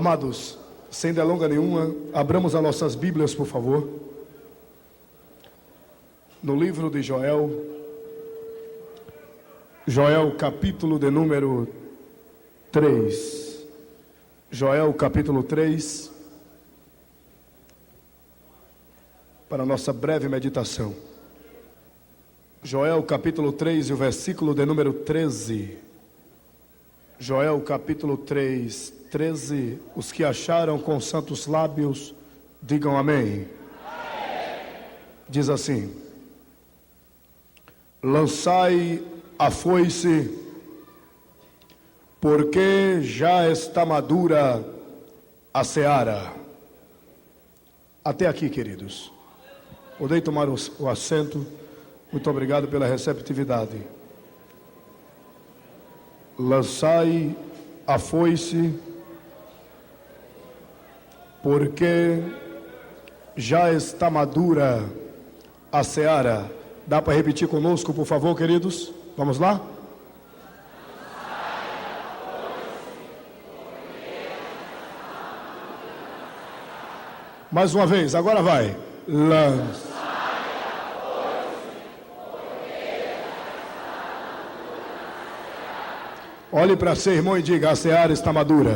Amados, sem delonga nenhuma, abramos as nossas Bíblias, por favor, no livro de Joel, capítulo de número 3. Joel, capítulo 3, para nossa breve meditação. Joel, capítulo 3, e o versículo de número 13. Joel, capítulo 3, 13. Os que acharam com santos lábios, digam amém. Diz assim: lançai a foice, porque já está madura a seara. Até aqui, queridos. Podem tomar o assento. Muito obrigado pela receptividade. Lançai a foice, porque já está madura a seara. Dá para repetir conosco, por favor, queridos? Vamos lá? Mais uma vez, agora vai. Lança. Olhe para seu irmão e diga: a seara está madura.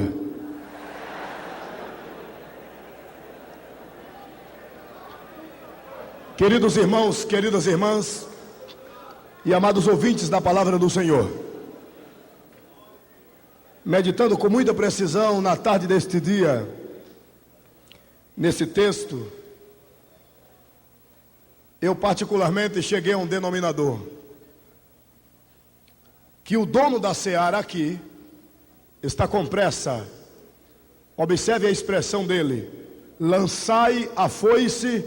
Queridos irmãos, queridas irmãs e amados ouvintes da palavra do Senhor, meditando com muita precisão na tarde deste dia, nesse texto, eu particularmente cheguei a um denominador: que o dono da seara aqui está com pressa. Observe a expressão dele: lançai a foice,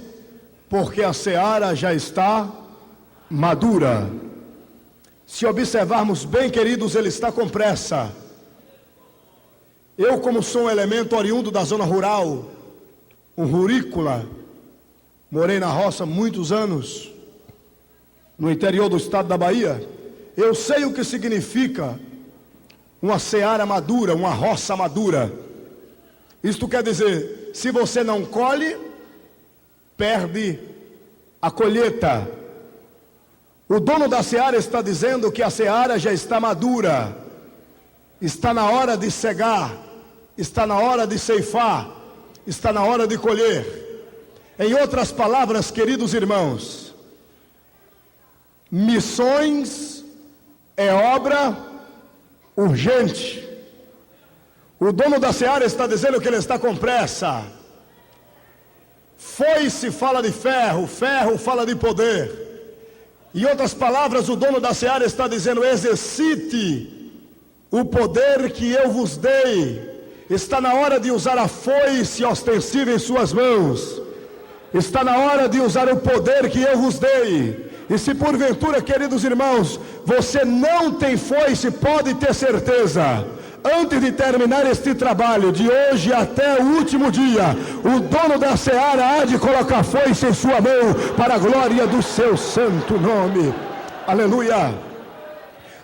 porque a seara já está madura. Se observarmos bem, queridos, ele está com pressa. Eu, como sou um elemento oriundo da zona rural, um rurícola, morei na roça muitos anos, no interior do estado da Bahia. Eu sei o que significa uma seara madura, uma roça madura. Isto quer dizer, se você não colhe, perde a colheita. O dono da seara está dizendo que a seara já está madura, está na hora de cegar, está na hora de ceifar, está na hora de colher. Em outras palavras, queridos irmãos, missões é obra urgente. O dono da seara está dizendo que ele está com pressa. Foice fala de ferro, ferro fala de poder. Em outras palavras, o dono da seara está dizendo: exercite o poder que eu vos dei. Está na hora de usar a foice ostensiva em suas mãos. Está na hora de usar o poder que eu vos dei. E se porventura, queridos irmãos, você não tem foice, pode ter certeza, antes de terminar este trabalho, de hoje até o último dia, o dono da seara há de colocar foice em sua mão, para a glória do seu santo nome. Aleluia.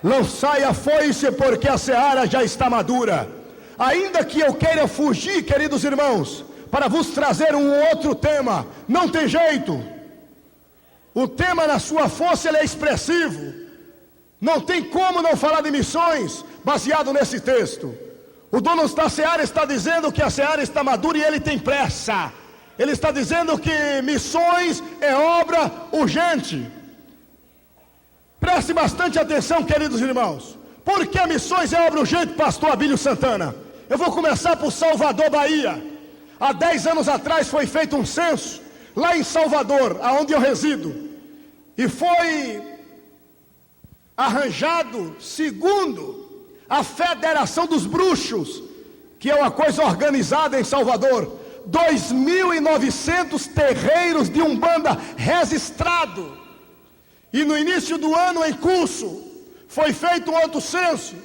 Lançai a foice, porque a seara já está madura. Ainda que eu queira fugir, queridos irmãos, para vos trazer um outro tema, não tem jeito. O tema, na sua força, ele é expressivo. Não tem como não falar de missões baseado nesse texto. O dono da seara está dizendo que a seara está madura e ele tem pressa. Ele está dizendo que missões é obra urgente. Preste bastante atenção, queridos irmãos. Por que missões é obra urgente, pastor Abílio Santana? Eu vou começar por Salvador, Bahia. Há 10 anos atrás foi feito um censo lá em Salvador, aonde eu resido, e foi arranjado, segundo a Federação dos Bruxos, que é uma coisa organizada em Salvador, 2.900 terreiros de Umbanda registrados. E no início do ano em curso foi feito um outro censo.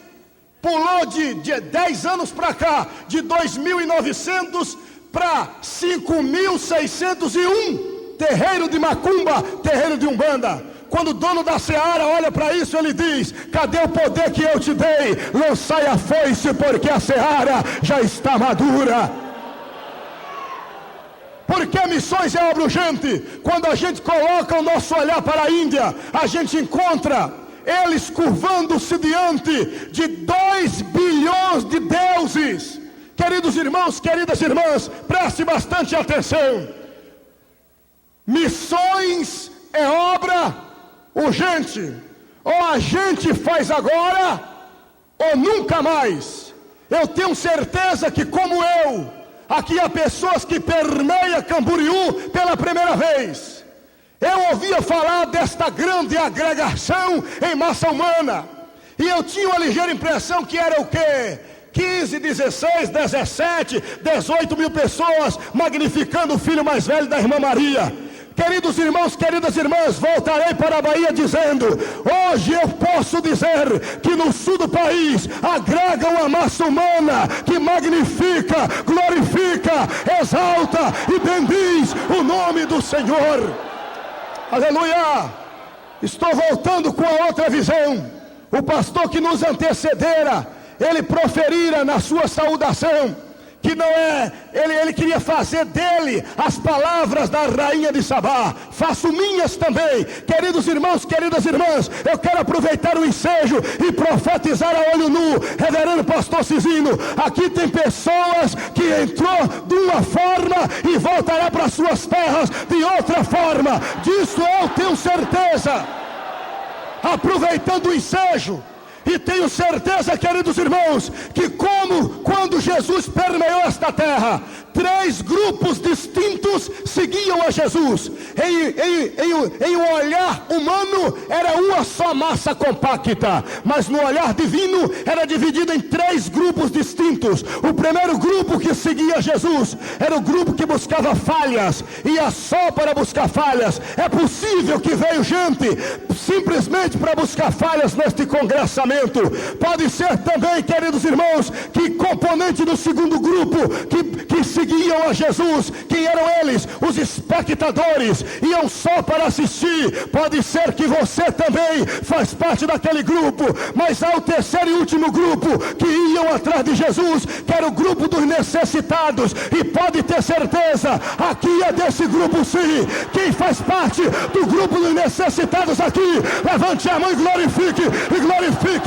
Pulou de 10 anos para cá, de 2.900 para 5.601 terreiro de macumba, terreiro de Umbanda. Quando o dono da seara olha para isso, ele diz: cadê o poder que eu te dei? Lançai a foice, porque a seara já está madura. Porque missões é obra urgente. Quando a gente coloca o nosso olhar para a Índia, a gente encontra eles curvando-se diante de 2 bilhões de deuses. Queridos irmãos, queridas irmãs, preste bastante atenção. Missões é obra urgente. Ou a gente faz agora, ou nunca mais. Eu tenho certeza que, como eu, aqui há pessoas que permeiam Camboriú pela primeira vez. Eu ouvia falar desta grande agregação em massa humana, e eu tinha uma ligeira impressão que era o quê? 15, 16, 17, 18 mil pessoas magnificando o filho mais velho da irmã Maria. Queridos irmãos, queridas irmãs, voltarei para a Bahia dizendo: hoje eu posso dizer que no sul do país agrega uma massa humana que magnifica, glorifica, exalta e bendiz o nome do Senhor. Aleluia! Estou voltando com a outra visão. O pastor que nos antecedera, ele proferira na sua saudação que não é, ele queria fazer dele as palavras da rainha de Sabá. Faço minhas também. Queridos irmãos, queridas irmãs, eu quero aproveitar o ensejo e profetizar a olho nu. Reverendo pastor Cizino, aqui tem pessoas que entrou de uma forma e voltará para suas terras de outra forma. Disso eu tenho certeza. Aproveitando o ensejo, e tenho certeza, queridos irmãos, que quando Jesus permeou esta terra, 3 grupos distintos seguiam a Jesus. Em um olhar humano era uma só massa compacta, mas no olhar divino era dividido em 3 grupos distintos. O primeiro grupo que seguia Jesus era o grupo que buscava falhas, ia só para buscar falhas. É possível que veio gente simplesmente para buscar falhas neste congressamento. Pode ser também, queridos irmãos, que componente do segundo grupo que seguiam a Jesus, quem eram eles? Os espectadores, iam só para assistir. Pode ser que você também faz parte daquele grupo, mas há o terceiro e último grupo que iam atrás de Jesus, que era o grupo dos necessitados. E pode ter certeza, aqui é desse grupo sim. Quem faz parte do grupo dos necessitados aqui, levante a mão e glorifique, e glorifique.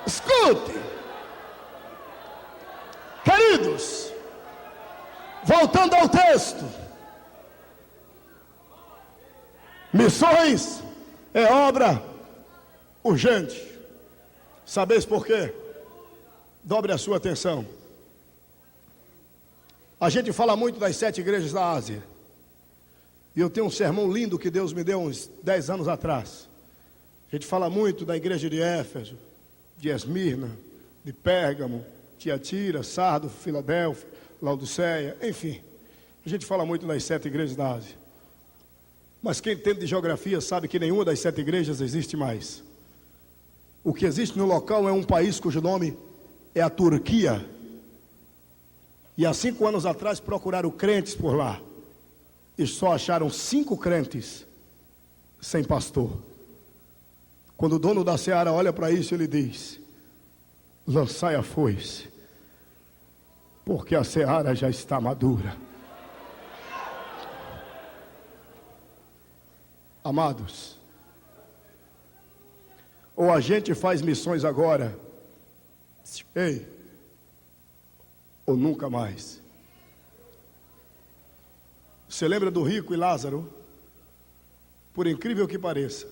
Escute, queridos, voltando ao texto, missões é obra urgente. Sabeis por quê? Dobre a sua atenção. A gente fala muito das 7 igrejas da Ásia. E eu tenho um sermão lindo que Deus me deu uns 10 anos atrás. A gente fala muito da igreja de Éfeso, de Esmirna, de Pérgamo, Tiatira, Sardo, Filadélfia, Laodiceia, enfim. A gente fala muito das 7 igrejas da Ásia. Mas quem entende de geografia sabe que nenhuma das 7 igrejas existe mais. O que existe no local é um país cujo nome é a Turquia. E há 5 anos atrás procuraram crentes por lá. E só acharam 5 crentes sem pastor. Quando o dono da seara olha para isso, ele diz: lançai a foice, porque a seara já está madura. Amados, ou a gente faz missões agora, ei, ou nunca mais. Você lembra do rico e Lázaro? Por incrível que pareça,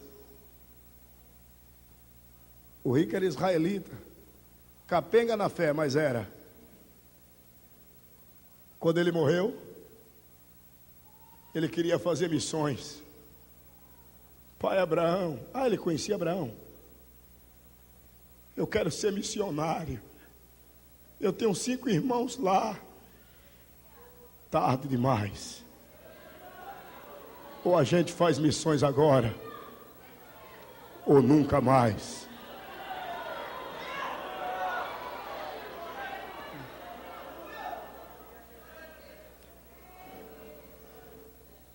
o rico era israelita, capenga na fé, mas era. Quando ele morreu, ele queria fazer missões. Pai Abraão, ele conhecia Abraão. Eu quero ser missionário. Eu tenho 5 irmãos lá. Tarde demais. Ou a gente faz missões agora, ou nunca mais.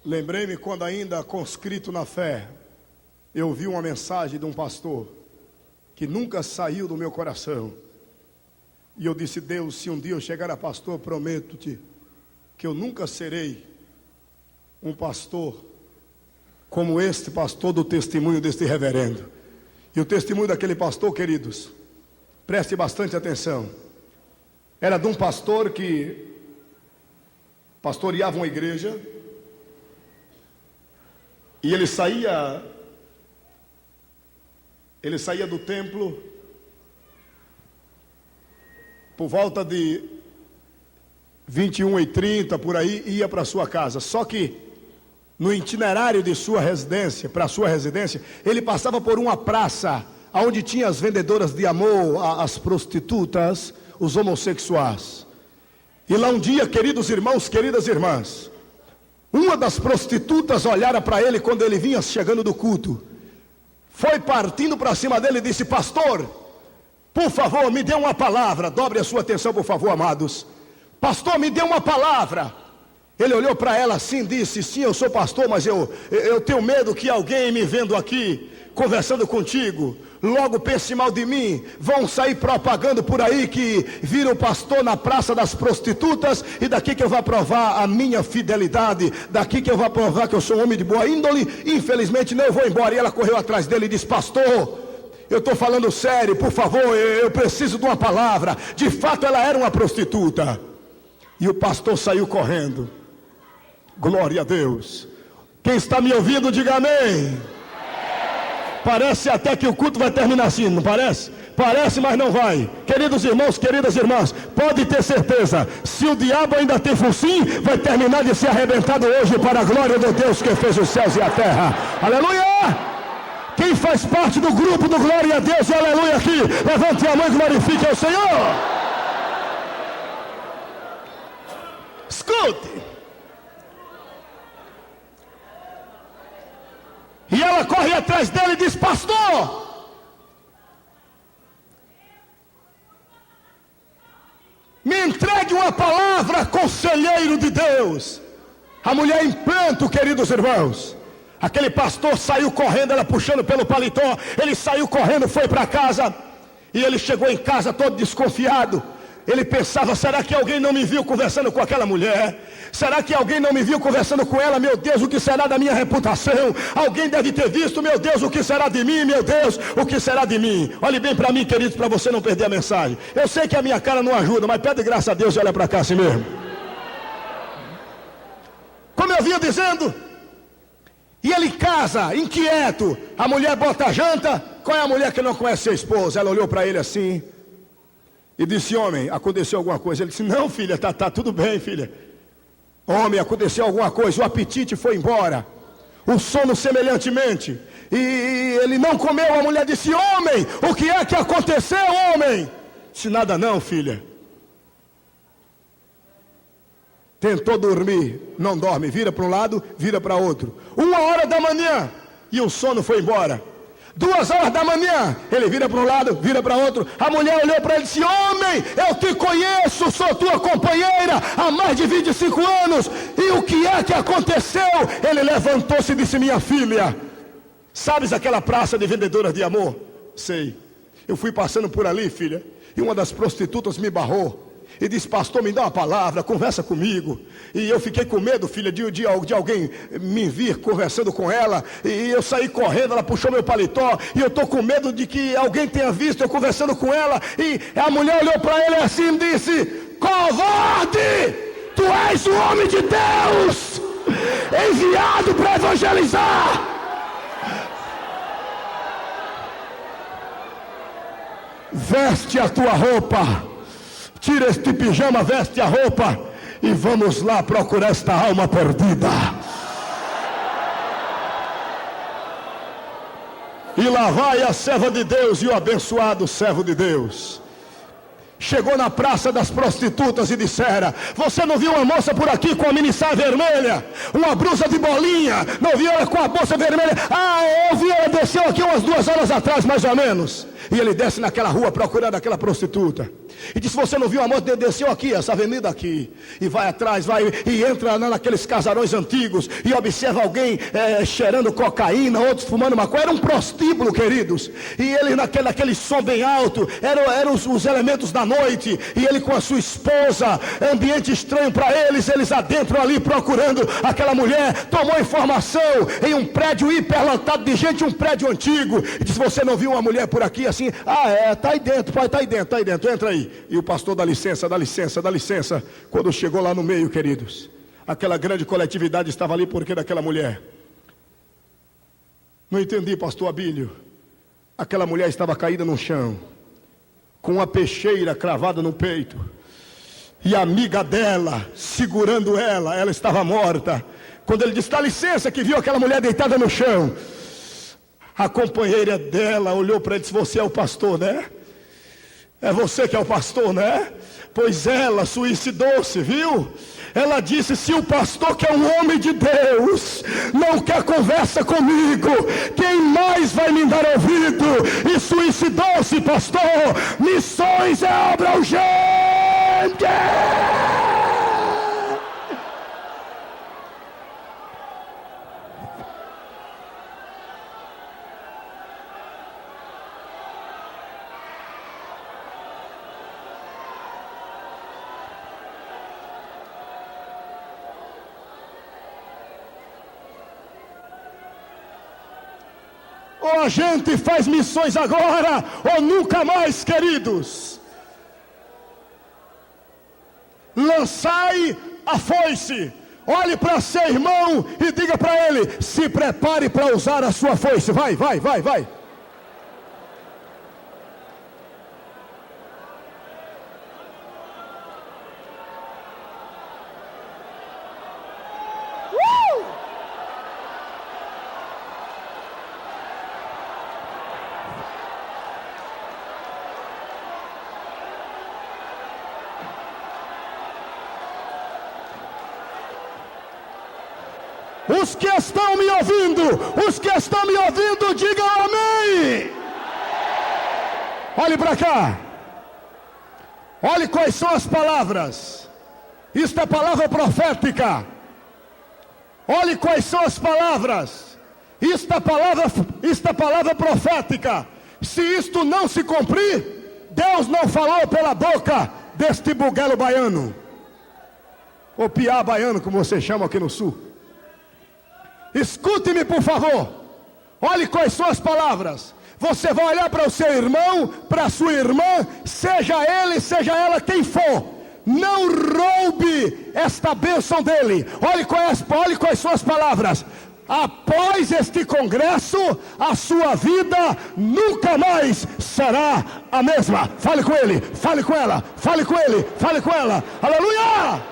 Lembrei-me quando ainda conscrito na fé, eu ouvi uma mensagem de um pastor que nunca saiu do meu coração. E eu disse: Deus, se um dia eu chegar a pastor, prometo-te que eu nunca serei um pastor como este pastor do testemunho deste reverendo. E o testemunho daquele pastor, queridos, preste bastante atenção, era de um pastor que pastoreava uma igreja, e ele saía do templo por volta de 21h30, por aí, e ia para sua casa. Só que no itinerário de sua residência, para sua residência, ele passava por uma praça onde tinha as vendedoras de amor, as prostitutas, os homossexuais. E lá um dia, queridos irmãos, queridas irmãs, uma das prostitutas olhara para ele quando ele vinha chegando do culto, foi partindo para cima dele e disse: pastor, por favor, me dê uma palavra. Dobre a sua atenção, por favor, amados. Pastor, me dê uma palavra. Ele olhou para ela assim e disse: sim, eu sou pastor, mas eu tenho medo que alguém me vendo aqui, conversando contigo, logo pense mal de mim. Vão sair propagando por aí que vira o pastor na praça das prostitutas, e daqui que eu vou provar a minha fidelidade, daqui que eu vou provar que eu sou um homem de boa índole. Infelizmente não, eu vou embora. E ela correu atrás dele e disse: pastor, eu estou falando sério, por favor, eu preciso de uma palavra. De fato ela era uma prostituta. E o pastor saiu correndo. Glória a Deus. Quem está me ouvindo, diga amém. Parece até que o culto vai terminar assim, não parece? Parece, mas não vai. Queridos irmãos, queridas irmãs, pode ter certeza, se o diabo ainda tem focinho, vai terminar de ser arrebentado hoje, para a glória de Deus que fez os céus e a terra. Aleluia! Quem faz parte do grupo do glória a Deus e aleluia aqui, levante a mão e glorifique ao Senhor. Escute. E ela corre atrás dele e diz: pastor, me entregue uma palavra, conselheiro de Deus. A mulher em pranto, queridos irmãos. Aquele pastor saiu correndo, ela puxando pelo paletó. Ele saiu correndo, foi para casa. E ele chegou em casa todo desconfiado. Ele pensava: será que alguém não me viu conversando com aquela mulher? Será que alguém não me viu conversando com ela? Meu Deus, o que será da minha reputação? Alguém deve ter visto. Meu Deus, o que será de mim? Meu Deus, o que será de mim? Olhe bem para mim, queridos, para você não perder a mensagem. Eu sei que a minha cara não ajuda, mas pede graça a Deus e olha para cá assim mesmo. Como eu vinha dizendo, e ele em casa, inquieto. A mulher bota a janta. Qual é a mulher que não conhece a esposa? Ela olhou para ele assim e disse: homem, aconteceu alguma coisa? Ele disse: não, filha, tá tudo bem, filha. Homem, aconteceu alguma coisa, o apetite foi embora, o sono semelhantemente, e ele não comeu. A mulher disse: homem, o que é que aconteceu, homem? Disse: nada não, filha. Tentou dormir, não dorme, vira para um lado, vira para outro. 1h da manhã, e o sono foi embora. 2h da manhã, ele vira para um lado, vira para outro. A mulher olhou para ele e disse: homem, eu te conheço, sou tua companheira há mais de 25 anos. E o que é que aconteceu? Ele levantou-se e disse: minha filha, sabes aquela praça de vendedoras de amor? Sei. Eu fui passando por ali, filha, e uma das prostitutas me barrou e disse: pastor, me dá uma palavra, conversa comigo. E eu fiquei com medo, filha, de alguém me vir conversando com ela. E eu saí correndo, ela puxou meu paletó. E eu estou com medo de que alguém tenha visto eu conversando com ela. E a mulher olhou para ele assim e disse: covarde, tu és o homem de Deus, enviado para evangelizar. Veste a tua roupa, tira este pijama, veste a roupa e vamos lá procurar esta alma perdida. E lá vai a serva de Deus e o abençoado servo de Deus. Chegou na praça das prostitutas e dissera: você não viu uma moça por aqui com a minissaia vermelha, uma blusa de bolinha? Não viu ela com a bolsa vermelha? Ah, eu vi, ela desceu aqui umas 2 horas atrás mais ou menos. E ele desce naquela rua procurando aquela prostituta. E diz: você não viu a moça? Desceu aqui, essa avenida aqui. E vai atrás, vai e entra naqueles casarões antigos. E observa alguém cheirando cocaína, outros fumando maconha. Era um prostíbulo, queridos. E ele naquele som bem alto. Eram os elementos da noite. E ele com a sua esposa. Ambiente estranho para eles. Eles adentro ali procurando aquela mulher. Tomou informação em um prédio hiperlotado de gente, um prédio antigo. E diz: você não viu uma mulher por aqui assim? Tá aí dentro, pai, tá aí dentro, entra aí. E o pastor: dá licença. Quando chegou lá no meio, queridos, aquela grande coletividade estava ali porque daquela mulher. Não entendi, pastor Abílio. Aquela mulher estava caída no chão, com uma peixeira cravada no peito, e a amiga dela segurando ela estava morta. Quando ele disse: dá licença, que viu aquela mulher deitada no chão, a companheira dela olhou para ele e disse: você é o pastor, né? É você que é o pastor, né? Pois ela suicidou-se, viu? Ela disse: se o pastor, que é um homem de Deus, não quer conversa comigo, quem mais vai me dar ouvido? E suicidou-se, pastor. Missões é obra urgente. Ou a gente faz missões agora, ou nunca mais, queridos. Lançai a foice. Olhe para seu irmão e diga para ele: se prepare para usar a sua foice. Vai. Os que estão me ouvindo, digam amém. Olhe para cá. Olhe quais são as palavras. Isto é palavra profética. Olhe quais são as palavras. Isto é palavra profética. Se isto não se cumprir, Deus não falou pela boca deste buguelo baiano, ou piá baiano, como vocês chamam aqui no sul. Escute-me, por favor. Olhe quais são as palavras. Você vai olhar para o seu irmão, para a sua irmã, seja ele, seja ela quem for. Não roube esta bênção dele. Olhe quais são as palavras. Após este congresso, a sua vida nunca mais será a mesma. Fale com ele, fale com ela, fale com ele, fale com ela. Aleluia!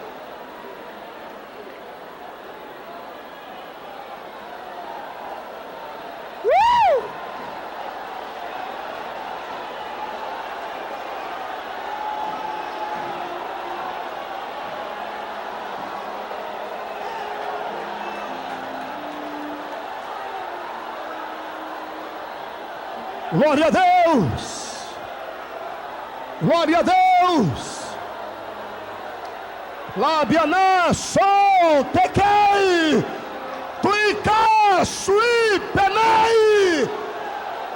Glória a Deus! Glória a Deus! Labiana, sol, tequei, tuica, sui, penei,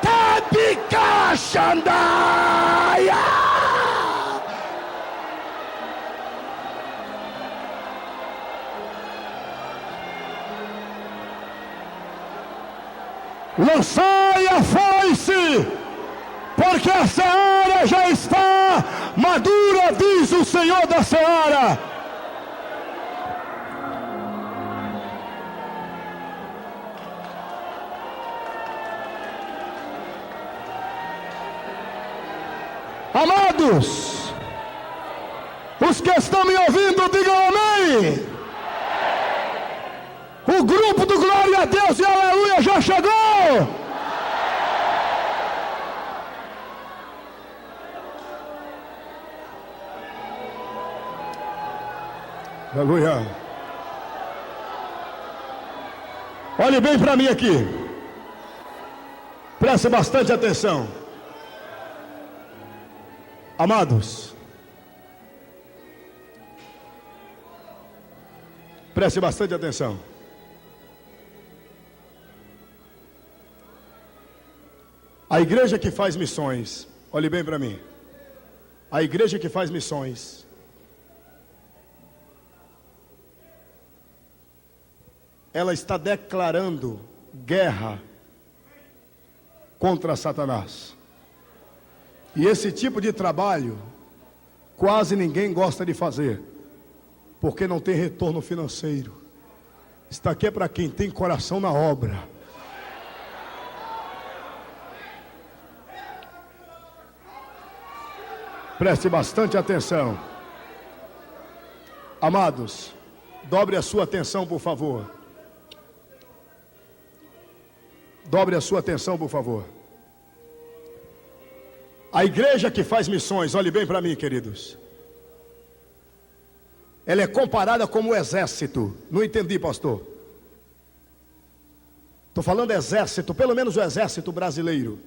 tebica, xandaia. Lançai a foice, porque a seara já está madura, diz o Senhor da seara. Amados, os que estão me ouvindo, digam amém. O grupo do glória a Deus e aleluia já chegou. Aleluia. Olhe bem para mim aqui. Preste bastante atenção. Amados, preste bastante atenção. A igreja que faz missões, olhe bem para mim. A igreja que faz missões, ela está declarando guerra contra Satanás. E esse tipo de trabalho quase ninguém gosta de fazer, porque não tem retorno financeiro. Isso aqui é para quem tem coração na obra. Preste bastante atenção. Amados, dobre a sua atenção, por favor. Dobre a sua atenção, por favor. A igreja que faz missões, olhe bem para mim, queridos. Ela é comparada como o exército. Não entendi, pastor. Estou falando exército, pelo menos o exército brasileiro.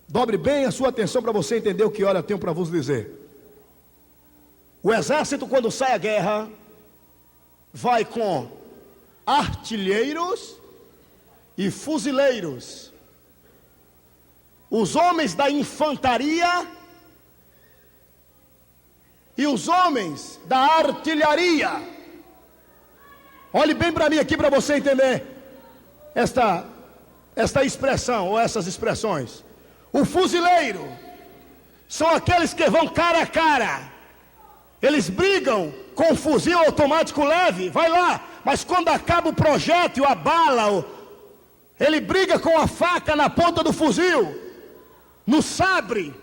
Dobre bem a sua atenção para você entender o que eu tenho para vos dizer. O exército, quando sai à guerra, vai com artilheiros e fuzileiros. Os homens da infantaria e os homens da artilharia. Olhe bem para mim aqui para você entender esta expressão ou essas expressões. O fuzileiro são aqueles que vão cara a cara. Eles brigam com um fuzil automático leve, vai lá, mas quando acaba o projétil, a bala, ele briga com a faca na ponta do fuzil. No sabre,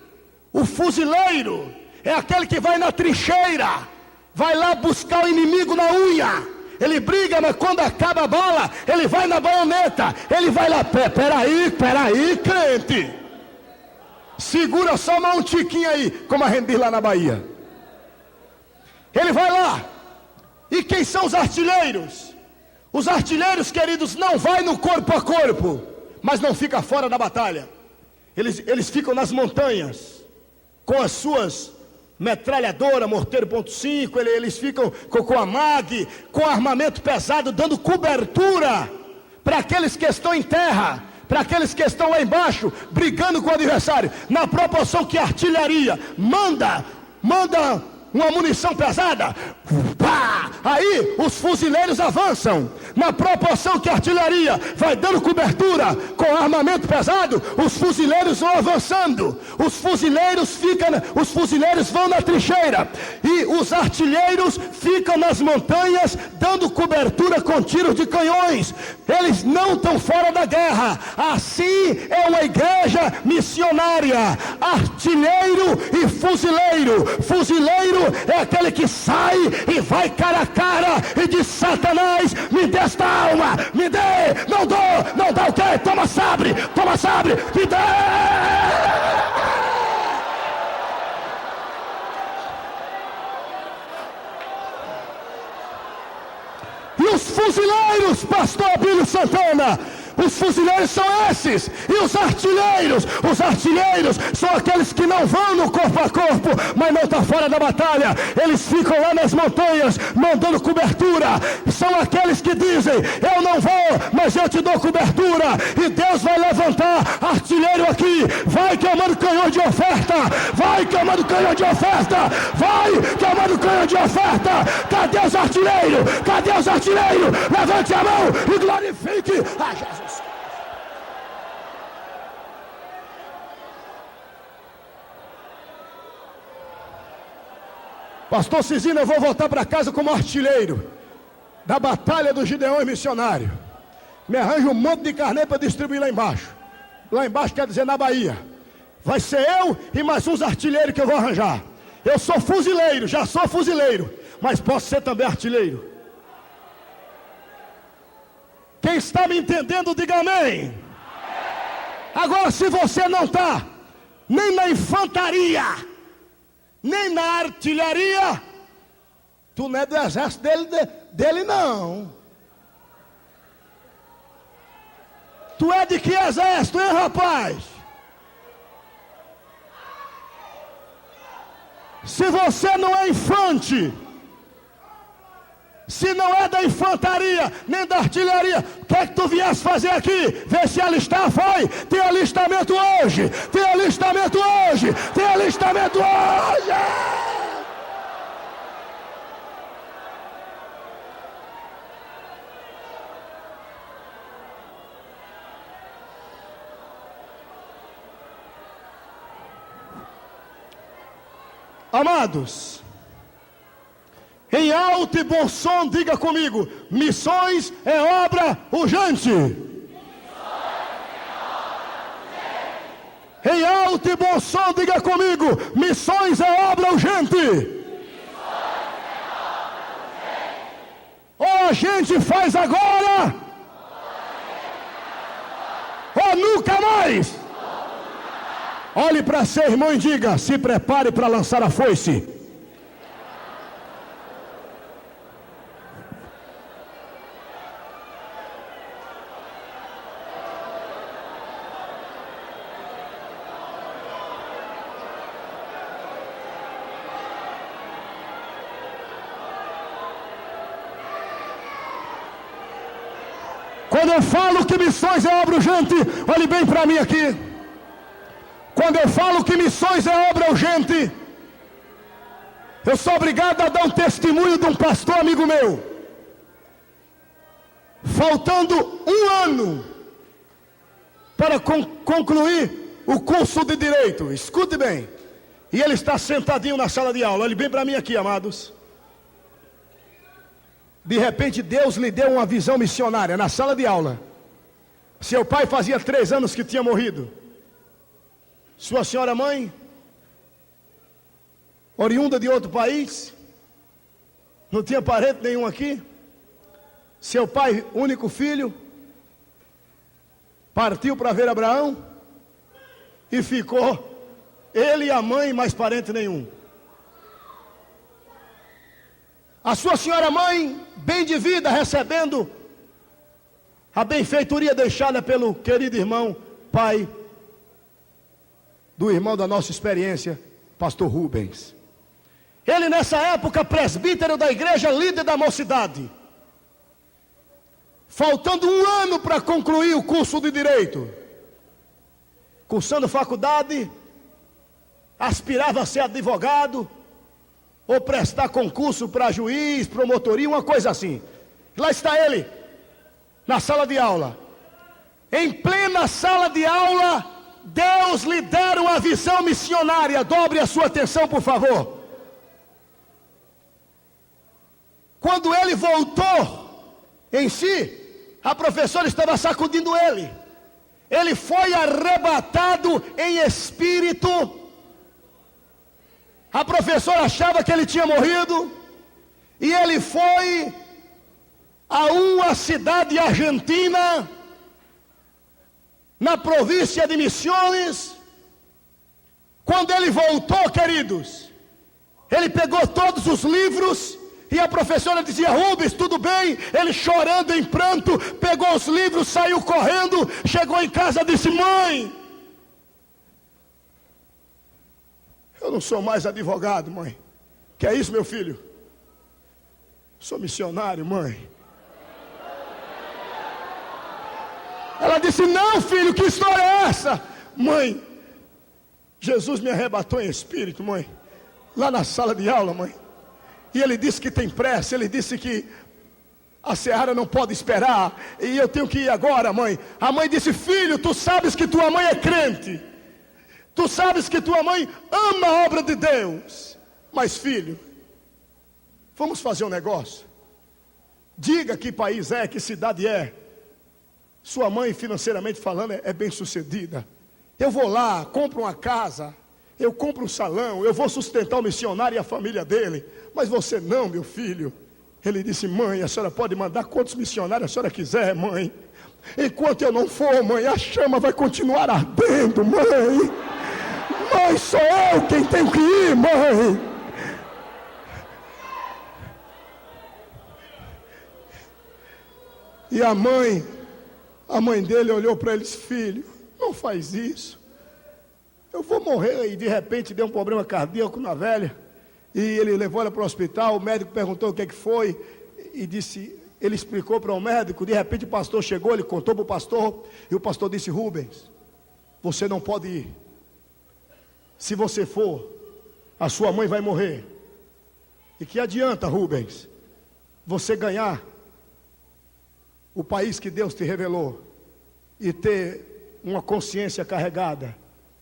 o fuzileiro é aquele que vai na trincheira, vai lá buscar o inimigo na unha. Ele briga, mas quando acaba a bala, ele vai na baioneta. Ele vai lá, peraí, crente. Segura só mais um tiquinho aí, como a gente diz lá na Bahia. Ele vai lá. E quem são os artilheiros? Os artilheiros, queridos, não vai no corpo a corpo, mas não fica fora da batalha. Eles ficam nas montanhas, com as suas metralhadoras, morteiro .5, eles ficam com a MAG, com armamento pesado, dando cobertura para aqueles que estão em terra, para aqueles que estão lá embaixo, brigando com o adversário, na proporção que a artilharia manda uma munição pesada, pá! Aí os fuzileiros avançam, na proporção que a artilharia vai dando cobertura com armamento pesado, os fuzileiros vão avançando, os fuzileiros vão na trincheira, e os artilheiros ficam nas montanhas, dando cobertura com tiros de canhões. Eles não estão fora da guerra. Assim é uma igreja missionária: artilheiro e fuzileiro. Fuzileiro é aquele que sai e vai cara a cara e diz: Satanás, me dê esta alma, me dê, não dá o quê? Toma sabre, me dê. E os fuzileiros, pastor Abílio Santana, os fuzileiros são esses. E os artilheiros são aqueles que não vão no corpo a corpo, mas não estão fora da batalha. Eles ficam lá nas montanhas, mandando cobertura. São aqueles que dizem: eu não vou, mas eu te dou cobertura. E Deus vai levantar artilheiro aqui. Vai que eu mando canhão de oferta. Vai que eu mando canhão de oferta. Vai que eu mando canhão de oferta. Cadê os artilheiros? Levante a mão e glorifique a Jesus. Pastor Cisino, eu vou voltar para casa como artilheiro da batalha do Gideão missionário. Me arranja um monte de carne para distribuir lá embaixo. Lá embaixo quer dizer na Bahia. Vai ser eu e mais uns artilheiros que eu vou arranjar. Eu sou fuzileiro, já sou fuzileiro, mas posso ser também artilheiro. Quem está me entendendo, diga amém. Agora, se você não está nem na infantaria, nem na artilharia, tu não é do exército dele não. Tu é de que exército, hein, rapaz? Se você não é infante, se não é da infantaria, nem da artilharia, o que é que tu viesse fazer aqui? Vê se alistar, foi? Tem alistamento hoje, tem alistamento hoje, tem alistamento hoje. Amados, em alto e bom som, diga comigo: missões é obra urgente. Em alto e bom som, diga comigo: missões é obra urgente. Ou a gente faz agora, ou nunca mais. Olhe para seu irmão e diga: se prepare para lançar a foice. Quando eu falo que missões é obra urgente, olhe bem para mim aqui. Quando eu falo que missões é obra urgente, eu sou obrigado a dar um testemunho de um pastor amigo meu. Faltando um ano para concluir o curso de Direito, escute bem, e ele está sentadinho na sala de aula, olhe bem para mim aqui, amados. De repente Deus lhe deu uma visão missionária na sala de aula. Seu pai fazia 3 anos que tinha morrido. Sua senhora mãe, oriunda de outro país, não tinha parente nenhum aqui. Seu pai, único filho, partiu para ver Abraão e ficou ele e a mãe, mais parente nenhum. A sua senhora mãe, bem de vida, recebendo a benfeitoria deixada pelo querido irmão, pai do irmão da nossa experiência, pastor Rubens. Ele nessa época presbítero da igreja, líder da mocidade. Faltando um ano para concluir o curso de Direito, cursando faculdade, aspirava a ser advogado, ou prestar concurso para juiz, promotoria, uma coisa assim. Lá está ele, na sala de aula. Em plena sala de aula, Deus lhe dera uma visão missionária. Dobre a sua atenção, por favor. Quando ele voltou em si, a professora estava sacudindo ele. Ele foi arrebatado em espírito. A professora achava que ele tinha morrido. E ele foi a uma cidade argentina, na província de Misiones. Quando ele voltou, queridos, ele pegou todos os livros. E a professora dizia: Rubens, tudo bem? Ele chorando em pranto, pegou os livros, saiu correndo, chegou em casa e disse: mãe, eu não sou mais advogado, mãe. Que é isso, meu filho? Sou missionário, mãe. Ela disse: não, filho, que história é essa? Mãe, Jesus me arrebatou em espírito, mãe, lá na sala de aula, mãe. E ele disse que tem pressa, ele disse que a seara não pode esperar, e eu tenho que ir agora, mãe. A mãe disse: filho, tu sabes que tua mãe é crente, tu sabes que tua mãe ama a obra de Deus. Mas filho, vamos fazer um negócio. Diga que país é, que cidade é. Sua mãe, financeiramente falando, é bem sucedida. Eu vou lá, compro uma casa, eu compro um salão, eu vou sustentar o missionário e a família dele. Mas você não, meu filho. Ele disse: mãe, a senhora pode mandar quantos missionários a senhora quiser, mãe. Enquanto eu não for, mãe, a chama vai continuar ardendo, mãe. Mãe, sou eu quem tenho que ir, mãe. E a mãe dele olhou para eles: filho, não faz isso. Eu vou morrer. E de repente deu um problema cardíaco na velha. E ele levou ela para o hospital. O médico perguntou o que foi. E disse, ele explicou para o médico. De repente o pastor chegou, ele contou para o pastor. E o pastor disse, Rubens, você não pode ir. Se você for, a sua mãe vai morrer. E que adianta, Rubens, você ganhar o país que Deus te revelou e ter uma consciência carregada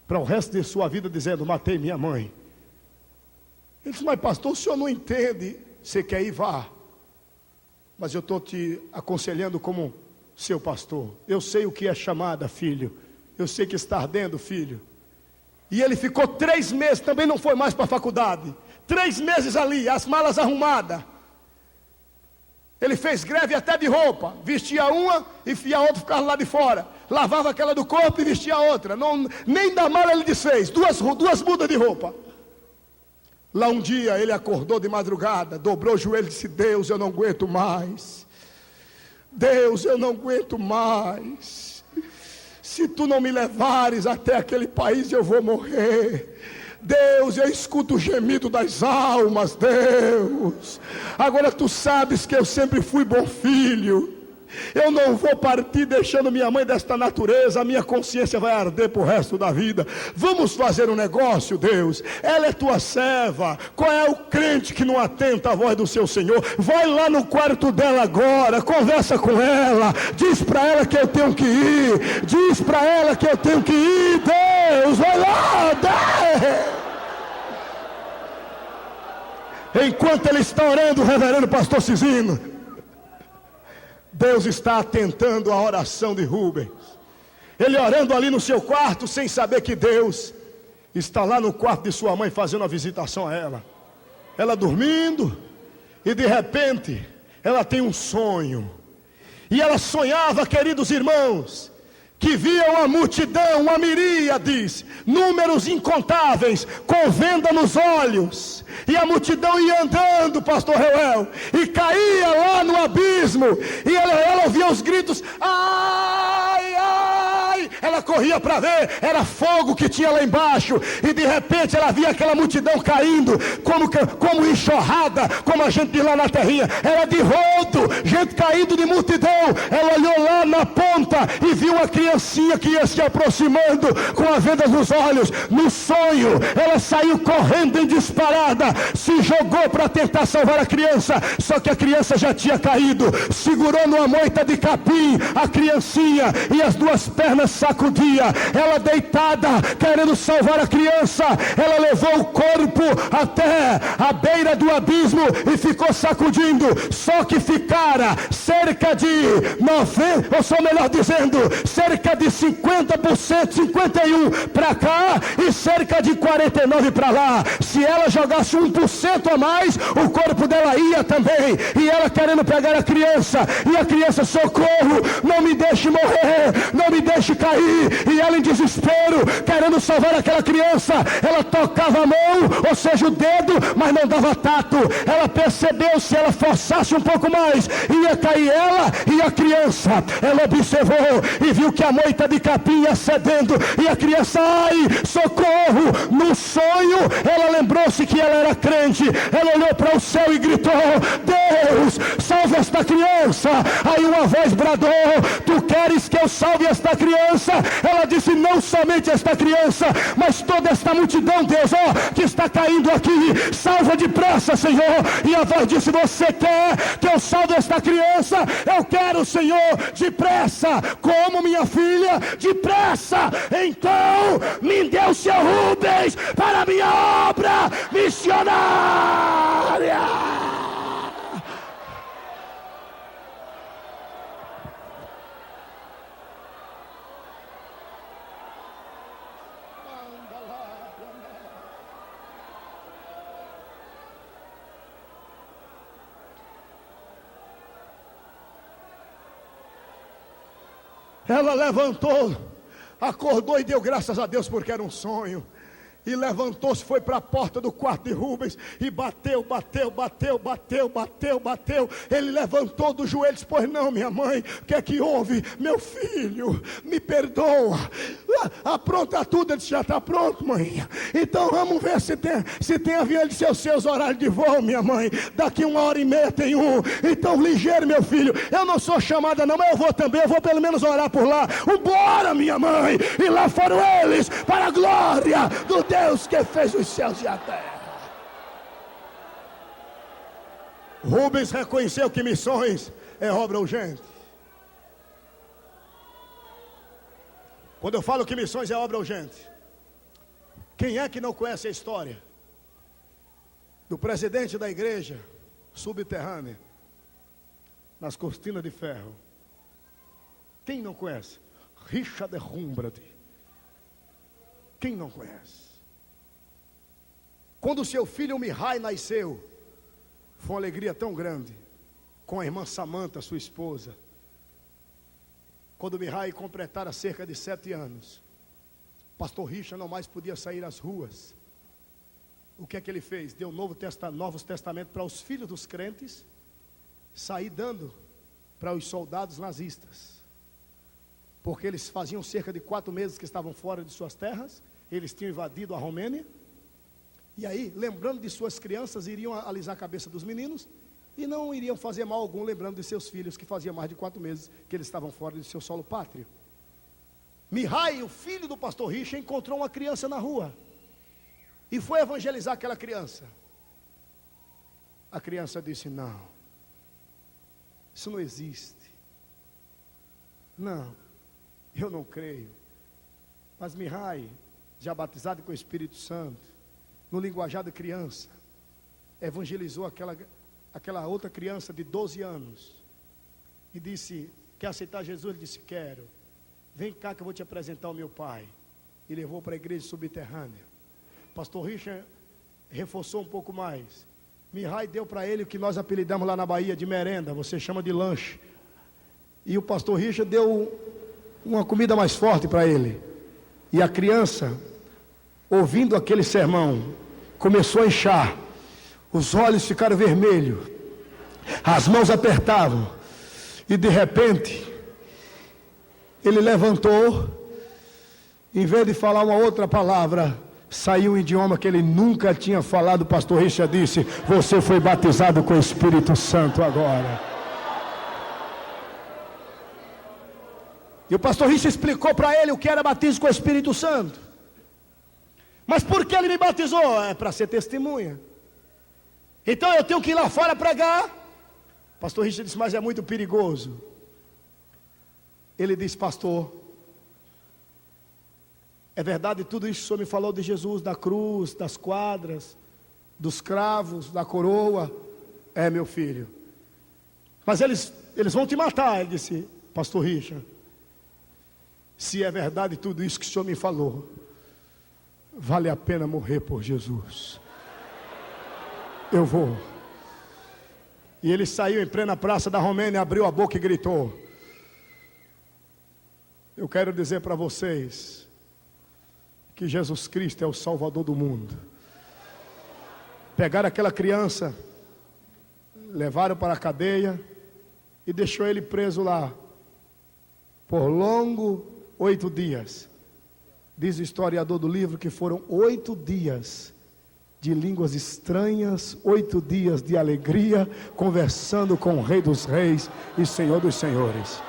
para o resto de sua vida dizendo, matei minha mãe. Ele disse, mas pastor, o senhor não entende. Você quer ir, vá. Mas eu estou te aconselhando como seu pastor. Eu sei o que é chamada, filho. Eu sei que está ardendo, filho. E ele ficou 3 meses, também não foi mais para a faculdade. 3 meses ali, as malas arrumadas. Ele fez greve até de roupa. Vestia uma e a outra ficava lá de fora. Lavava aquela do corpo e vestia a outra. Não, nem da mala ele desfez. Duas mudas de roupa. Lá um dia ele acordou de madrugada, dobrou o joelho e disse, Deus, eu não aguento mais. Deus, eu não aguento mais. Se tu não me levares até aquele país, eu vou morrer. Deus, eu escuto o gemido das almas, Deus. Agora tu sabes que eu sempre fui bom filho. Eu não vou partir deixando minha mãe desta natureza. A minha consciência vai arder para o resto da vida. Vamos fazer um negócio, Deus. Ela é tua serva. Qual é o crente que não atenta à voz do seu Senhor? Vai lá no quarto dela agora, conversa com ela, diz para ela que eu tenho que ir. Diz para ela que eu tenho que ir. Deus, vai lá, Enquanto ele está orando, o reverendo pastor Cizino, Deus está atentando à oração de Rubens. Ele orando ali no seu quarto, sem saber que Deus está lá no quarto de sua mãe, fazendo uma visitação a ela. Ela dormindo, e de repente, ela tem um sonho. E ela sonhava, queridos irmãos, que via uma multidão, uma miríades, números incontáveis, com venda nos olhos. E a multidão ia andando, pastor Reuel, e caía lá no abismo. E ela ouvia os gritos, ai, ai. Ela corria para ver, era fogo que tinha lá embaixo. E de repente ela via aquela multidão caindo, como enxurrada, como a gente diz lá na terrinha. Era de rodo, gente caindo de multidão. Ela olhou lá na ponta e viu uma criancinha que ia se aproximando com a venda nos olhos. No sonho, ela saiu correndo em disparada, se jogou para tentar salvar a criança, só que a criança já tinha caído. Segurou numa moita de capim a criancinha e as duas pernas sacudia. Ela deitada, querendo salvar a criança, ela levou o corpo até a beira do abismo e ficou sacudindo. Só que ficara cerca de 90, ou só melhor dizendo, cerca de 50%, 51% para cá e cerca de 49% para lá. Se ela jogasse 1% a mais, o corpo dela ia também. E ela querendo pegar a criança, e a criança, socorro, não me deixe morrer, não me deixe cair. E ela em desespero, querendo salvar aquela criança, ela tocava a mão, ou seja, o dedo, mas não dava tato. Ela percebeu, se ela forçasse um pouco mais, ia cair ela e a criança. Ela observou e viu que a moita de capim ia cedendo, e a criança, ai, socorro. No sonho, ela lembrou-se que ela era crente. Ela olhou para o céu e gritou, Deus, salve esta criança. Aí uma voz bradou, tu queres que eu salve esta criança? Ela disse, não somente esta criança, mas toda esta multidão, Deus, que está caindo aqui, salva depressa, Senhor. E a voz disse, você quer que eu salve esta criança? Eu quero, Senhor, depressa. Como, minha filha? Depressa. Então me dê o seu Rubens para a minha obra missionária. Ela levantou, acordou e deu graças a Deus porque era um sonho. E levantou-se, foi para a porta do quarto de Rubens e bateu. Ele levantou dos joelhos, pois não, minha mãe, o que é que houve? Meu filho, me perdoa. Apronta tudo. Ele disse: já está pronto, mãe. Então vamos ver se tem avião. Ele disse: os seus horários de voo, minha mãe, daqui 1h30 tem um. Então ligeiro, meu filho, eu não sou chamada não, mas eu vou também, eu vou pelo menos orar por lá. Bora, minha mãe. E lá foram eles, para a glória do Deus que fez os céus e a terra. Rubens reconheceu que missões é obra urgente. Quando eu falo que missões é obra urgente, quem é que não conhece a história do presidente da igreja subterrânea, nas cortinas de ferro? Quem não conhece? Richard Humbrad. Quem não conhece? Quando seu filho Mihai nasceu, foi uma alegria tão grande, com a irmã Samantha, sua esposa. Quando Mihai completara cerca de 7 anos, pastor Richard não mais podia sair às ruas. O que é que ele fez? Deu novos testamentos para os filhos dos crentes, sair dando para os soldados nazistas. Porque eles faziam cerca de 4 meses que estavam fora de suas terras, eles tinham invadido a Romênia. E aí, lembrando de suas crianças, iriam alisar a cabeça dos meninos e não iriam fazer mal algum, lembrando de seus filhos, que fazia mais de 4 meses que eles estavam fora de seu solo pátrio. Mihai, o filho do pastor Richard, encontrou uma criança na rua e foi evangelizar aquela criança. A criança disse: não, isso não existe. Não, eu não creio. Mas Mihai, já batizado com o Espírito Santo, no linguajar de criança, evangelizou aquela outra criança de 12 anos e disse: quer aceitar Jesus? Ele disse: quero. Vem cá que eu vou te apresentar o meu pai. E levou para a igreja subterrânea. Pastor Richard reforçou um pouco mais. Mihai deu para ele o que nós apelidamos lá na Bahia de merenda, você chama de lanche. E o pastor Richard deu uma comida mais forte para ele. E a criança, ouvindo aquele sermão, começou a inchar, os olhos ficaram vermelhos, as mãos apertavam, e de repente, ele levantou, em vez de falar uma outra palavra, saiu um idioma que ele nunca tinha falado. O pastor Richard disse: você foi batizado com o Espírito Santo agora. E o pastor Richard explicou para ele o que era batismo com o Espírito Santo. Mas por que ele me batizou? É para ser testemunha. Então eu tenho que ir lá fora pregar. O pastor Richard disse: mas é muito perigoso. Ele disse: pastor, é verdade tudo isso que o senhor me falou de Jesus, da cruz, das quadras, dos cravos, da coroa? É, meu filho. Mas eles vão te matar. Ele disse: pastor Richard, se é verdade tudo isso que o senhor me falou, vale a pena morrer por Jesus. Eu vou. E ele saiu em plena praça da Romênia, abriu a boca e gritou: eu quero dizer para vocês que Jesus Cristo é o Salvador do mundo. Pegaram aquela criança, levaram para a cadeia e deixou ele preso lá por 8 dias. Diz o historiador do livro que foram 8 dias de línguas estranhas, 8 dias de alegria, conversando com o Rei dos Reis e Senhor dos Senhores.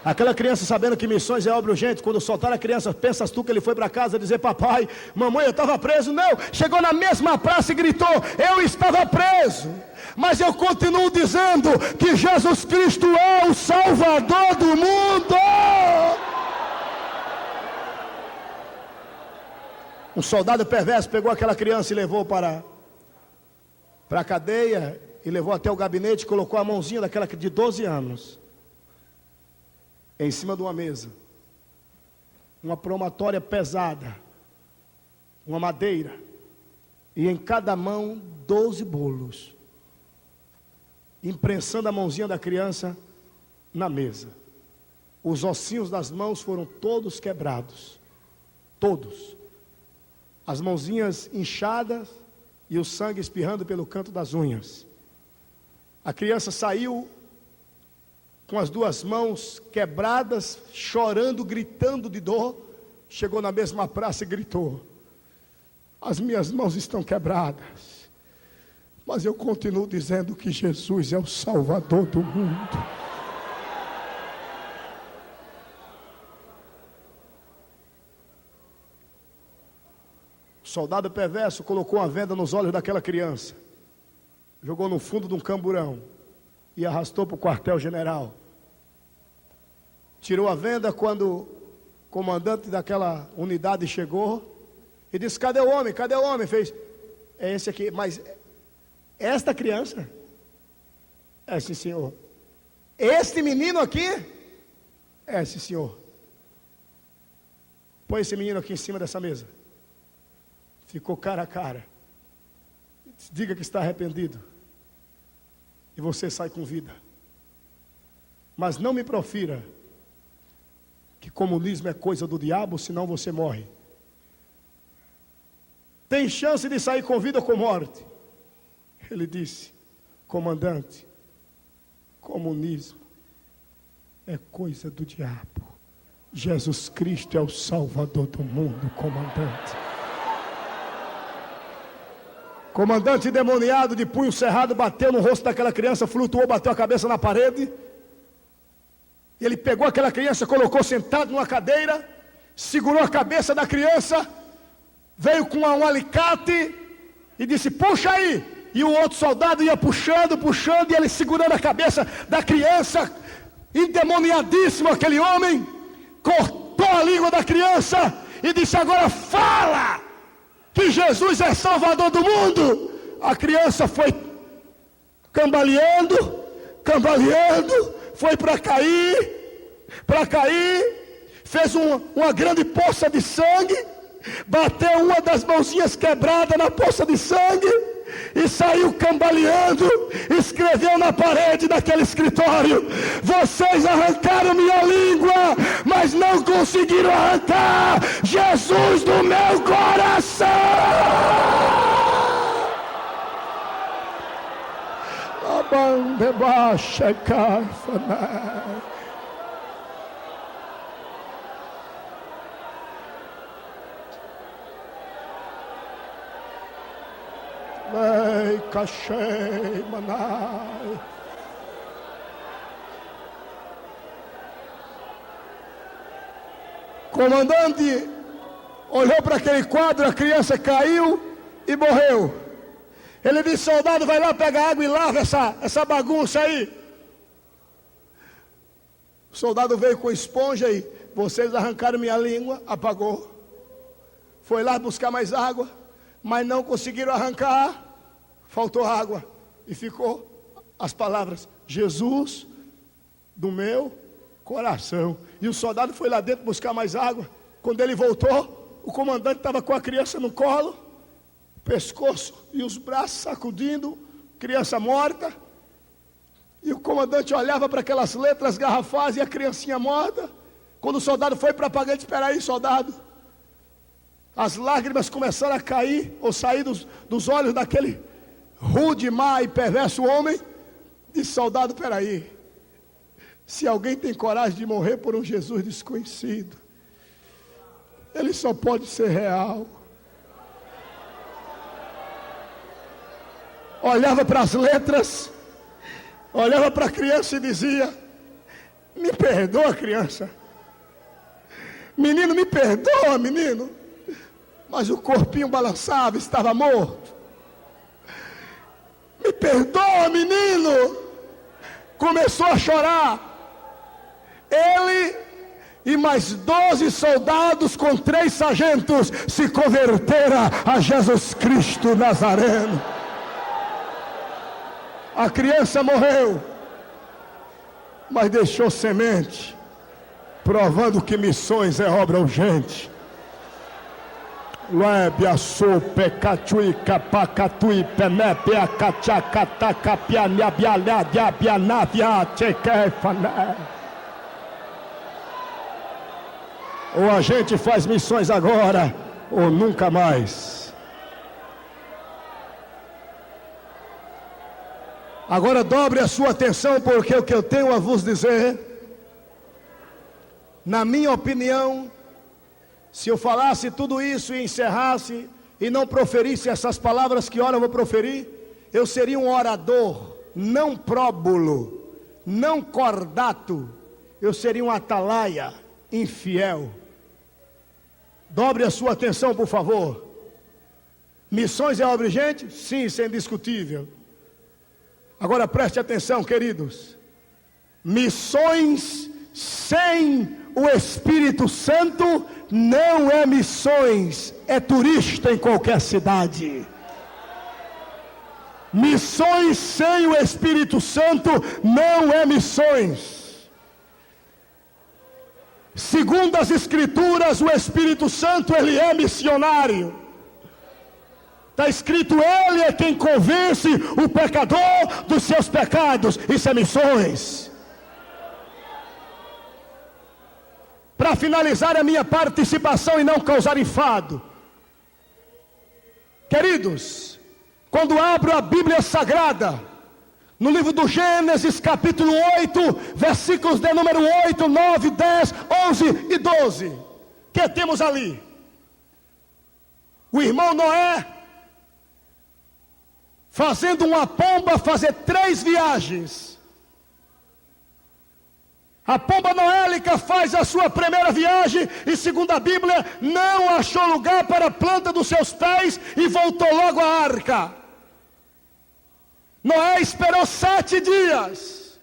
Aquela criança, sabendo que missões é obra urgente, quando soltaram a criança, pensas tu que ele foi para casa dizer: papai, mamãe, eu estava preso? Não, chegou na mesma praça e gritou: eu estava preso, mas eu continuo dizendo que Jesus Cristo é o Salvador do mundo. Um soldado perverso pegou aquela criança e levou para a cadeia, e levou até o gabinete, colocou a mãozinha daquela de 12 anos em cima de uma mesa, uma promatória pesada, uma madeira, e em cada mão 12 bolos, imprensando a mãozinha da criança na mesa. Os ossinhos das mãos foram todos quebrados, todos. as mãozinhas inchadas e o sangue espirrando pelo canto das unhas. A criança saiu com as duas mãos quebradas, chorando, gritando de dor. Chegou na mesma praça e gritou: as minhas mãos estão quebradas, mas eu continuo dizendo que Jesus é o Salvador do mundo. O soldado perverso colocou uma venda nos olhos daquela criança, jogou no fundo de um camburão e arrastou para o quartel-general. Tirou a venda quando o comandante daquela unidade chegou e disse: cadê o homem? Cadê o homem? Fez: é esse aqui. Mas esta criança? É sim, senhor. Este menino aqui? É sim, senhor. Põe esse menino aqui em cima dessa mesa. Ficou cara a cara. Diga que está arrependido e você sai com vida. Mas não me profira que comunismo é coisa do diabo, senão você morre. Tem chance de sair com vida ou com morte? Ele disse: comandante, comunismo é coisa do diabo. Jesus Cristo é o Salvador do mundo, comandante. Comandante endemoniado de punho cerrado bateu no rosto daquela criança, flutuou, bateu a cabeça na parede. Ele pegou aquela criança, colocou sentado numa cadeira, segurou a cabeça da criança, veio com um alicate e disse: puxa aí. E o outro soldado ia puxando, e ele segurando a cabeça da criança, endemoniadíssimo aquele homem, cortou a língua da criança e disse: agora fala que Jesus é Salvador do mundo. A criança foi cambaleando, foi para cair, fez uma grande poça de sangue, bateu uma das mãozinhas quebradas na poça de sangue e saiu cambaleando, escreveu na parede daquele escritório: vocês arrancaram minha língua, mas não conseguiram arrancar Jesus do meu coração. A banda baixa cafana. Ei, cachei, manai. Comandante olhou para aquele quadro, a criança caiu e morreu. Ele disse: soldado, vai lá pegar água e lava essa bagunça aí. O soldado veio com esponja e: vocês arrancaram minha língua, apagou. Foi lá buscar mais água, mas não conseguiram arrancar, faltou água, e ficou as palavras: Jesus do meu coração. E o soldado foi lá dentro buscar mais água. Quando ele voltou, o comandante estava com a criança no colo, pescoço e os braços sacudindo, criança morta. E o comandante olhava para aquelas letras garrafais e a criancinha morta. Quando o soldado foi para apagar, ele disse: espera aí, soldado. As lágrimas começaram a cair, ou sair dos olhos daquele rude, má e perverso homem. Disse: soldado, peraí, se alguém tem coragem de morrer por um Jesus desconhecido, ele só pode ser real. Olhava para as letras, olhava para a criança e dizia: me perdoa, criança. Menino, me perdoa, menino. Mas o corpinho balançava, estava morto. Me perdoa, menino. Começou a chorar. Ele e mais 12 soldados com 3 sargentos se converteram a Jesus Cristo Nazareno. A criança morreu, mas deixou semente, provando que missões é obra urgente. Luébia, sope, catui, capacatui, penepe, acachacata, capiania, bialha, diabianavia, tchequefané. Ou a gente faz missões agora, ou nunca mais. Agora dobre a sua atenção, porque o que eu tenho a vos dizer, na minha opinião, se eu falasse tudo isso e encerrasse e não proferisse essas palavras que ora eu vou proferir, eu seria um orador não próbulo, não cordato, eu seria um atalaia infiel. Dobre a sua atenção, por favor. Missões é obra urgente? Sim, isso é indiscutível. Agora preste atenção, queridos. Missões sem o Espírito Santo não é missões, é turista em qualquer cidade. Missões sem o Espírito Santo não é missões. Segundo as Escrituras, o Espírito Santo, ele é missionário. Está escrito, ele é quem convence o pecador dos seus pecados. Isso é missões. Para finalizar a minha participação e não causar enfado, queridos, quando abro a Bíblia Sagrada, no livro do Gênesis, capítulo 8, versículos de número 8, 9, 10, 11 e 12, que temos ali? O irmão Noé, fazendo uma pomba, fazer 3 viagens. A pomba noélica faz a sua primeira viagem e, segundo a Bíblia, não achou lugar para a planta dos seus pés e voltou logo à arca. Noé esperou 7 dias,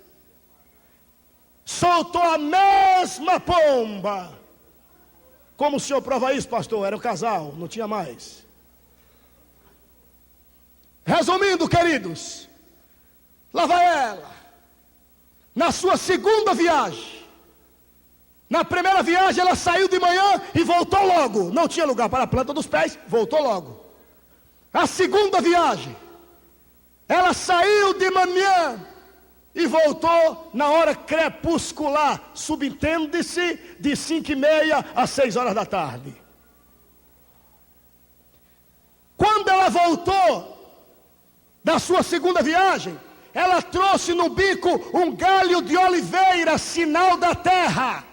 soltou a mesma pomba. Como o senhor prova isso, pastor? Era um casal, não tinha mais. Resumindo, queridos, lá vai ela, na sua segunda viagem. Na primeira viagem ela saiu de manhã e voltou logo, não tinha lugar para a planta dos pés, voltou logo. A segunda viagem, ela saiu de manhã e voltou na hora crepuscular, subentende-se de 5:30 às 6 horas da tarde. Quando ela voltou da sua segunda viagem, ela trouxe no bico um galho de oliveira, sinal da terra.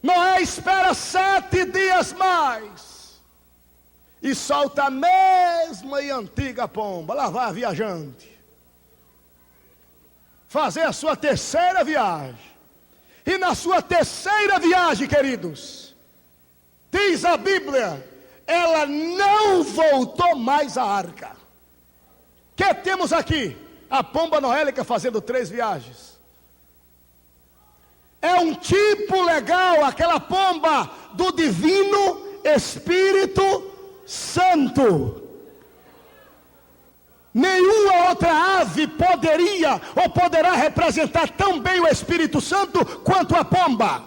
Noé espera 7 dias mais e solta a mesma e antiga pomba. Lá vai a viajante fazer a sua terceira viagem. E na sua terceira viagem, queridos, diz a Bíblia, ela não voltou mais à arca. O que temos aqui? A pomba noélica fazendo 3 viagens. É um tipo legal, aquela pomba do divino Espírito Santo. Nenhuma outra ave poderia ou poderá representar tão bem o Espírito Santo quanto a pomba.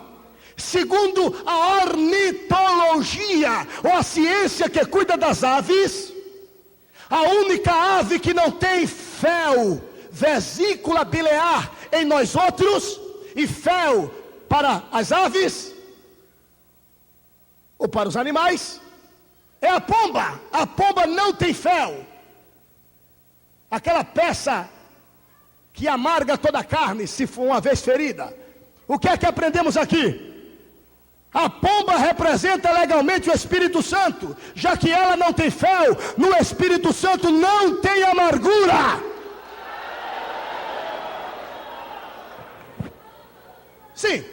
Segundo a ornitologia, ou a ciência que cuida das aves, a única ave que não tem fel, vesícula biliar em nós outros, e fel para as aves, ou para os animais, é a pomba. A pomba não tem fel. Aquela peça que amarga toda a carne, se for uma vez ferida. O que é que aprendemos aqui? A pomba representa legalmente o Espírito Santo, já que ela não tem fel, no Espírito Santo não tem amargura. Sim,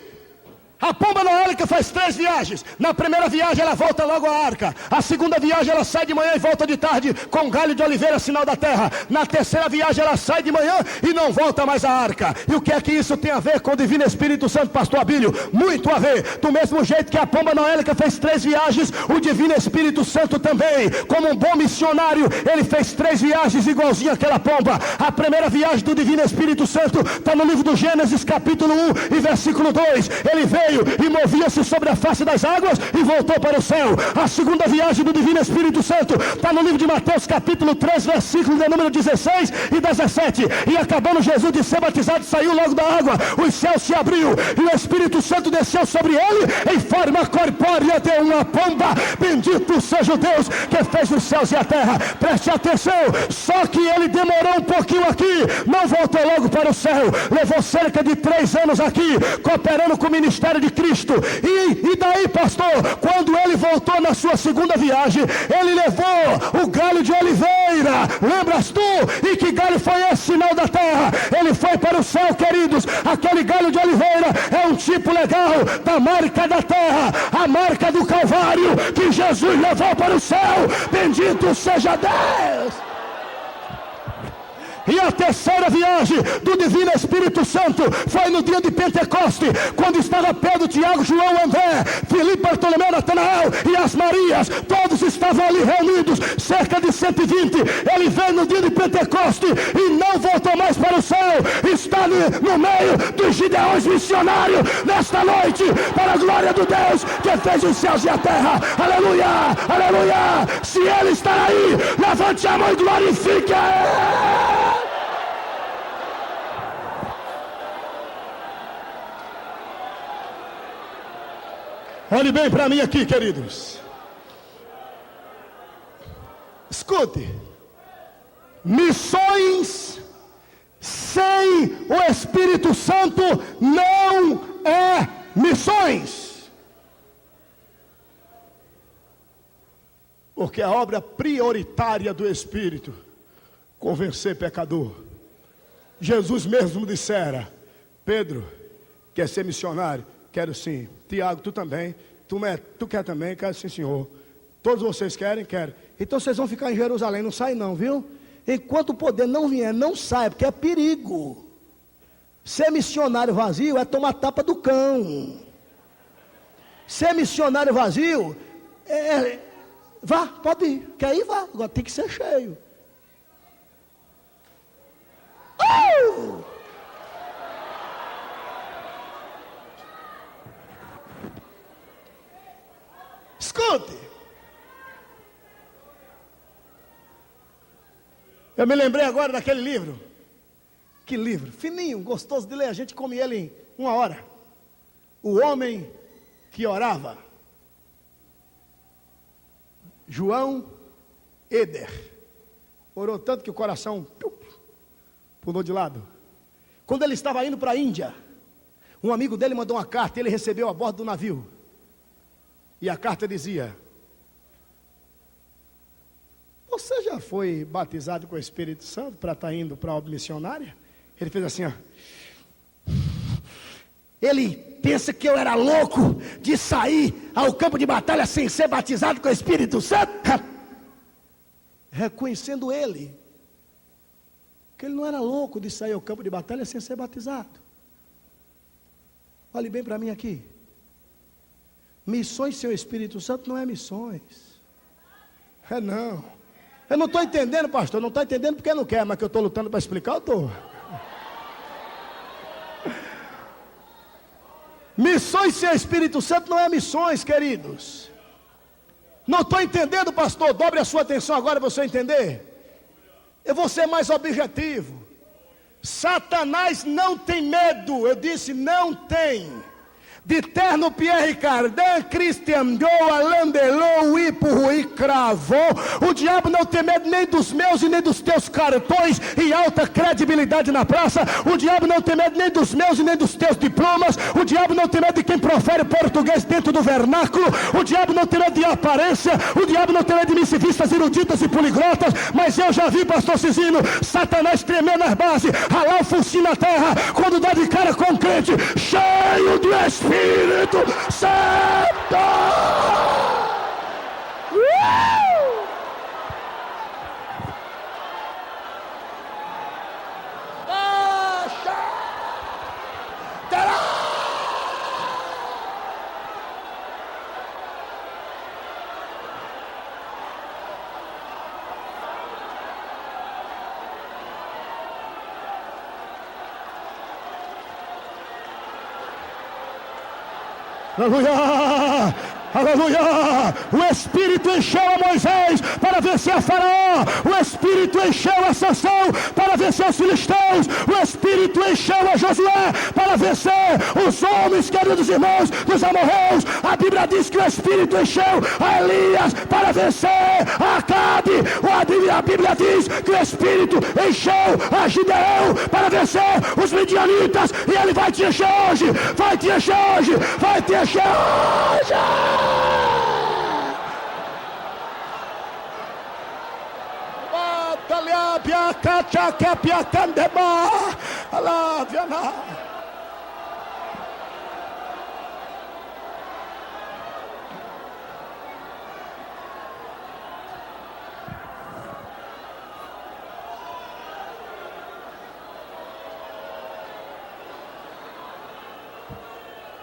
a pomba noélica faz 3 viagens. Na primeira viagem ela volta logo à arca. A segunda viagem ela sai de manhã e volta de tarde com galho de oliveira, sinal da terra. Na terceira viagem ela sai de manhã e não volta mais à arca. E o que é que isso tem a ver com o Divino Espírito Santo, pastor Abílio? Muito a ver. Do mesmo jeito que a pomba noélica fez 3 viagens, o Divino Espírito Santo também, como um bom missionário, ele fez 3 viagens igualzinho àquela pomba. A primeira viagem do Divino Espírito Santo está no livro do Gênesis, capítulo 1 e versículo 2. Ele veio veio e movia-se sobre a face das águas e voltou para o céu. A segunda viagem do Divino Espírito Santo está no livro de Mateus capítulo 3, versículos de número 16 e 17. E acabando Jesus de ser batizado, saiu logo da água, os céus se abriu e o Espírito Santo desceu sobre ele em forma corpórea de uma pomba. Bendito seja o Deus que fez os céus e a terra. Preste atenção, só que ele demorou um pouquinho aqui, não voltou logo para o céu, levou cerca de 3 anos aqui, cooperando com o ministério de Cristo. E daí, pastor, quando ele voltou na sua segunda viagem, ele levou o galho de oliveira, lembras tu? E que galho foi esse, sinal da terra? Ele foi para o céu, queridos. Aquele galho de oliveira é um tipo legal da marca da terra, a marca do Calvário, que Jesus levou para o céu. Bendito seja Deus. E a terceira viagem do Divino Espírito Santo foi no dia de Pentecoste, quando estava Pedro, Tiago, João, André, Filipe, Bartolomeu, Natanael e as Marias, todos estavam ali reunidos, cerca de 120. Ele veio no dia de Pentecoste e não voltou mais para o céu, está no meio dos gideões missionários nesta noite, para a glória do Deus que fez os céus e a terra. Aleluia, aleluia. Se ele está aí, levante a mão e glorifique a ele. Olhe bem para mim aqui, queridos. Escute. Missões sem o Espírito Santo não é missões. Porque a obra prioritária do Espírito, convencer pecador. Jesus mesmo dissera: Pedro, quer ser missionário? Quero sim. Tiago, tu também. Tu quer também? Quero sim, senhor. Todos vocês querem? Quero. Então vocês vão ficar em Jerusalém, não sai não, viu? Enquanto o poder não vier, não sai, porque é perigo. Ser missionário vazio é tomar tapa do cão. Ser missionário vazio vá, pode ir. Quer ir, vá. Agora tem que ser cheio. Escute. Eu me lembrei agora daquele livro. Que livro? Fininho, gostoso de ler. A gente come ele em 1 hora. O Homem que Orava. João Eder. Orou tanto que o coração pulou de lado. Quando ele estava indo para a Índia, um amigo dele mandou uma carta e ele recebeu a bordo do navio. E a carta dizia: você já foi batizado com o Espírito Santo para estar indo para a obra missionária? Ele fez assim, ó. Ele pensa que eu era louco de sair ao campo de batalha sem ser batizado com o Espírito Santo? Reconhecendo ele, que ele não era louco de sair ao campo de batalha sem ser batizado. Olhe bem para mim aqui. Missões sem o Espírito Santo não é missões. É não. Eu não estou entendendo, pastor. Não estou entendendo porque não quer, mas que eu estou lutando para explicar, eu estou. Missões sem o Espírito Santo não é missões, queridos. Não estou entendendo, pastor. Dobre a sua atenção agora para você entender. Eu vou ser mais objetivo. Satanás não tem medo. Eu disse não tem. De Terno, Pierre Cardin, Christian Dior, Alain Delon, Ipo e Cravou. O diabo não tem medo nem dos meus e nem dos teus cartões e alta credibilidade na praça. O diabo não tem medo nem dos meus e nem dos teus diplomas. O diabo não tem medo de quem profere português dentro do vernáculo. O diabo não tem medo de aparência. O diabo não tem medo de missivistas, eruditas e poliglotas. Mas eu já vi, pastor Cizino, Satanás tremer nas bases, ralar o focinho na terra, quando dá de cara com o crente cheio do Espírito Santo. Aleluia! Aleluia! O Espírito encheu a Moisés para vencer a Faraó. O Espírito encheu a Sansão para vencer os filisteus. O Espírito encheu a Josué para vencer os homens, queridos irmãos, dos amorreus. A Bíblia diz que o Espírito encheu a Elias para vencer a Acabe. A Bíblia diz que o Espírito encheu a Gideão para vencer os midianitas. E ele vai te encher hoje. Vai te encher hoje. Vai te encher hoje.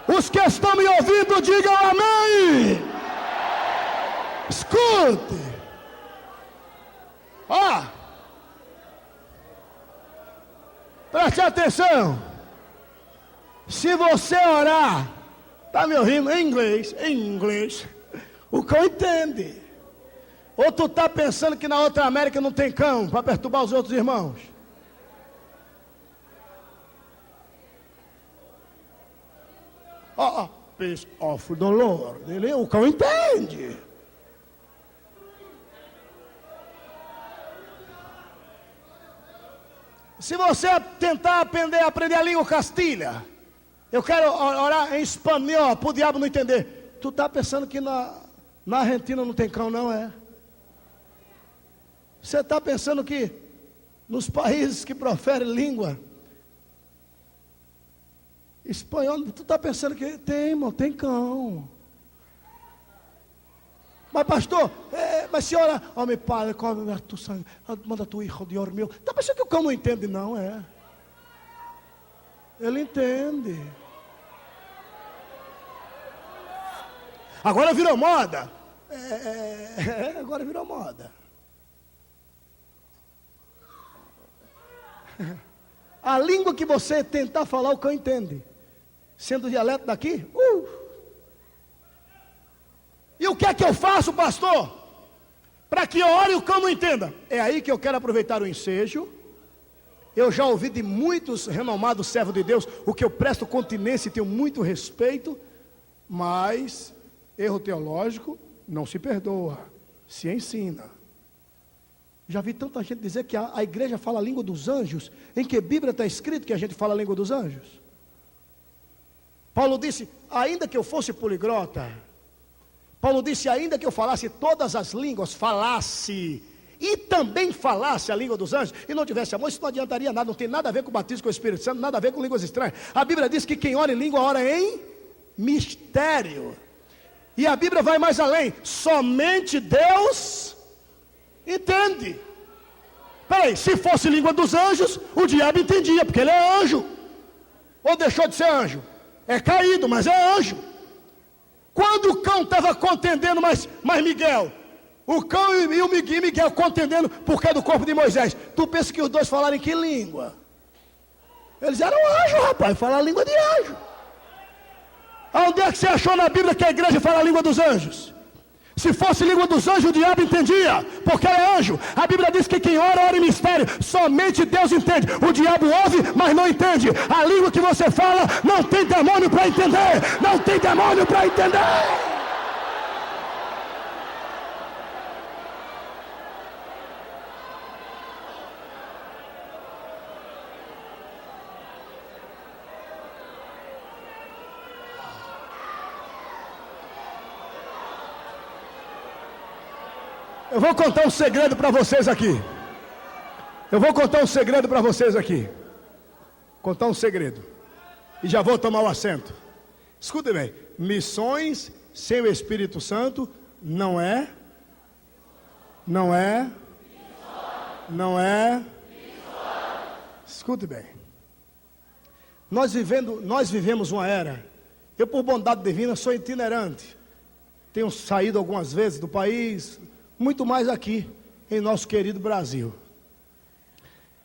Os que estão me ouvindo, digam amém. Escute. Ó, preste atenção. Se você orar, tá me ouvindo em inglês, o cão entende. Ou tu tá pensando que na outra América não tem cão para perturbar os outros irmãos? Peace of the Lord. O cão entende. Se você tentar aprender a língua castilha, eu quero orar em espanhol para o diabo não entender. Tu está pensando que na Argentina não tem cão, não é? Você está pensando que nos países que proferem língua espanhol, tu está pensando que tem, irmão, tem cão. Mas pastor, mas senhora, meu pai, come tu sangue, manda tu hijo de meu. Está pensando que o cão não entende, não é? Ele entende. Agora virou moda. Agora virou moda. A língua que você tentar falar, o cão entende. Sendo o dialeto daqui, E o que é que eu faço, pastor? Para que eu ore e o cão não entenda. É aí que eu quero aproveitar o ensejo. Eu já ouvi de muitos renomados servos de Deus, o que eu presto continência e tenho muito respeito, mas erro teológico não se perdoa, se ensina. Já vi tanta gente dizer que a igreja fala a língua dos anjos. Em que Bíblia está escrito que a gente fala a língua dos anjos? Paulo disse, ainda que eu fosse poliglota. Paulo disse, ainda que eu falasse todas as línguas, falasse e também falasse a língua dos anjos, e não tivesse amor, isso não adiantaria nada, não tem nada a ver com o batismo com o Espírito Santo, nada a ver com línguas estranhas. A Bíblia diz que quem ora em língua, ora em mistério. E a Bíblia vai mais além, somente Deus entende. Peraí, se fosse língua dos anjos, o diabo entendia, porque ele é anjo. Ou deixou de ser anjo? É caído, mas é anjo. Quando o cão estava contendendo, mas Miguel, o cão e o Miguel contendendo por causa do corpo de Moisés, tu pensa que os dois falaram em que língua? Eles eram anjos, rapaz, falaram a língua de anjo. Onde é que você achou na Bíblia que a igreja fala a língua dos anjos? Se fosse língua dos anjos, o diabo entendia, porque é anjo. A Bíblia diz que quem ora, ora em mistério. Somente Deus entende. O diabo ouve, mas não entende. A língua que você fala, não tem demônio para entender. Não tem demônio para entender. Eu vou contar um segredo para vocês aqui. Contar um segredo. E já vou tomar o assento. Escuta bem. Missões sem o Espírito Santo não é. Escute bem. Nós vivemos uma era. Eu, por bondade divina, sou itinerante. Tenho saído algumas vezes do país, muito mais aqui, em nosso querido Brasil.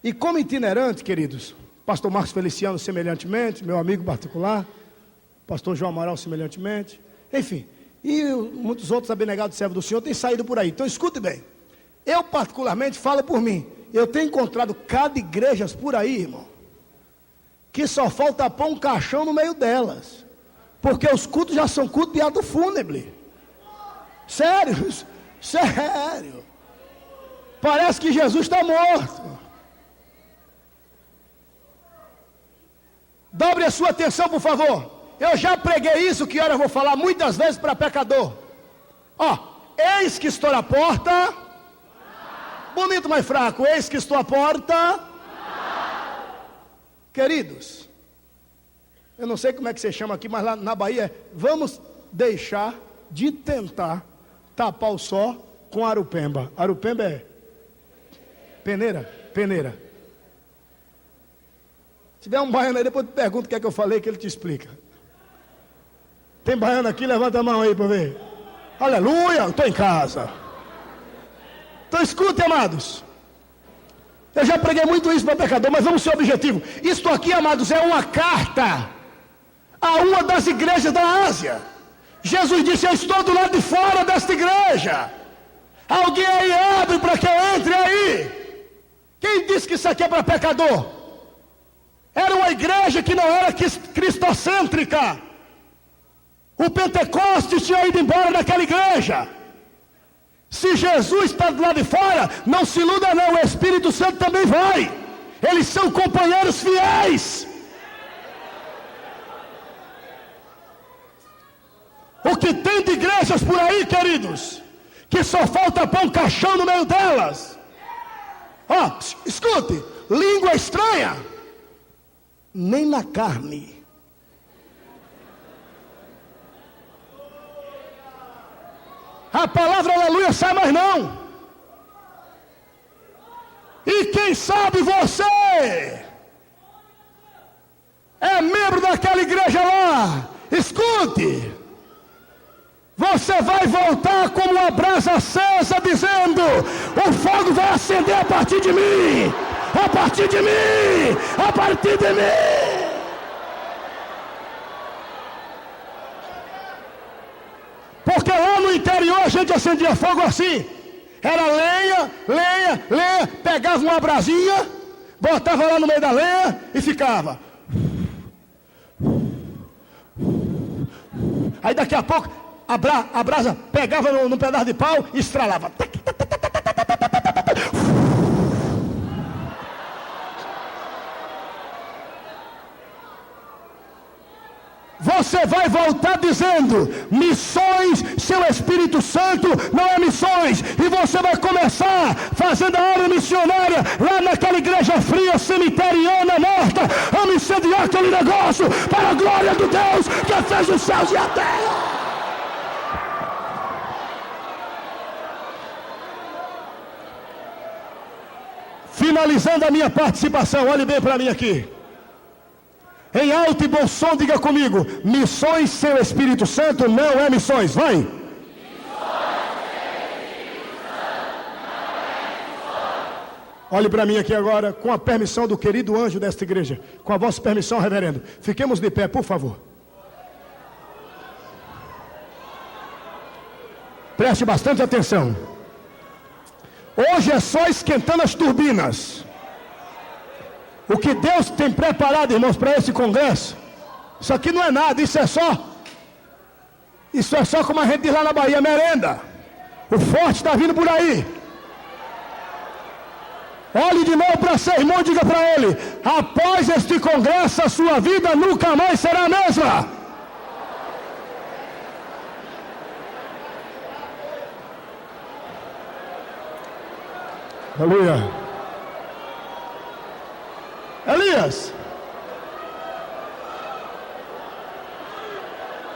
E como itinerante, queridos, pastor Marcos Feliciano semelhantemente, meu amigo particular, pastor João Amaral semelhantemente, enfim, e muitos outros abnegados servos do Senhor têm saído por aí. Então escute bem, eu particularmente falo por mim, eu tenho encontrado cada igrejas por aí, irmão, que só falta pôr um caixão no meio delas, porque os cultos já são cultos de ato fúnebre. Sério, sério. Parece que Jesus está morto. Dobre a sua atenção, por favor. Eu já preguei isso, que eu vou falar muitas vezes para pecador. Ó, eis que estou à porta. Bonito, mas fraco. Eis que estou à porta. Queridos, eu não sei como é que você chama aqui, mas lá na Bahia vamos deixar de tentar tapar o sol com arupemba. Arupemba é peneira, peneira. Se tiver um baiano aí, depois tu pergunta o que é que eu falei, que ele te explica. Tem baiano aqui? Levanta a mão aí para ver. Aleluia, eu estou em casa. Então escute, amados. Eu já preguei muito isso para pecador, mas vamos ser objetivo. Isto aqui, amados, é uma carta a uma das igrejas da Ásia. Jesus disse: eu estou do lado de fora desta igreja. Alguém aí abre para que eu entre aí. Quem disse que isso aqui é para pecador? Era uma igreja que não era cristocêntrica. O Pentecostes tinha ido embora daquela igreja. Se Jesus está do lado de fora, não se iluda não, o Espírito Santo também vai. Eles são companheiros fiéis. O que tem de igrejas por aí, queridos, que só falta pôr um caixão no meio delas. Ó, escute, língua estranha, nem na carne. A palavra aleluia sai mais não. E quem sabe você é membro daquela igreja lá. Escute, você vai voltar como uma brasa acesa, dizendo: o fogo vai acender a partir de mim, a partir de mim, a partir de mim. Porque lá no interior a gente acendia fogo assim. Era lenha, lenha, lenha. Pegava uma brasinha, botava lá no meio da lenha e ficava. Aí daqui a pouco a brasa pegava num pedaço de pau e estralava. Você vai voltar dizendo: missões, seu Espírito Santo não é missões. E você vai começar fazendo a obra missionária lá naquela igreja fria, cemiteriana, morta, a incendiar aquele negócio para a glória do Deus que fez os céus e a terra. Finalizando a minha participação, olhe bem para mim aqui. Em alto e bom som, diga comigo: missões sem o Espírito Santo não é missões. Vai. Olhe para mim aqui agora, com a permissão do querido anjo desta igreja. Com a vossa permissão, reverendo. Fiquemos de pé, por favor. Preste bastante atenção. Hoje é só esquentando as turbinas. O que Deus tem preparado, irmãos, para esse congresso, isso aqui não é nada, isso é só, como a gente diz lá na Bahia, merenda. O forte está vindo por aí. Olhe de novo para seu irmão e diga para ele: após este congresso, a sua vida nunca mais será a mesma. Aleluia.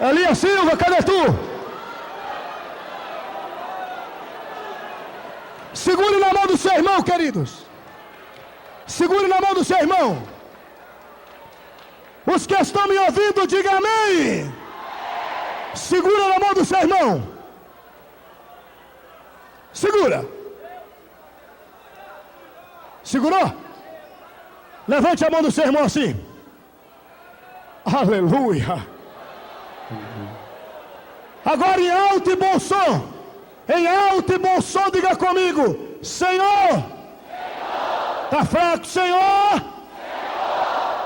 Elias Silva, cadê tu? Segure na mão do seu irmão, queridos. Segure na mão do seu irmão. Os que estão me ouvindo, digam amém. Segura na mão do seu irmão. Segura. Segurou? Levante a mão do seu irmão assim. Aleluia. Agora em alto e bom som. Em alto e bom som, diga comigo: Senhor. Está fraco, Senhor.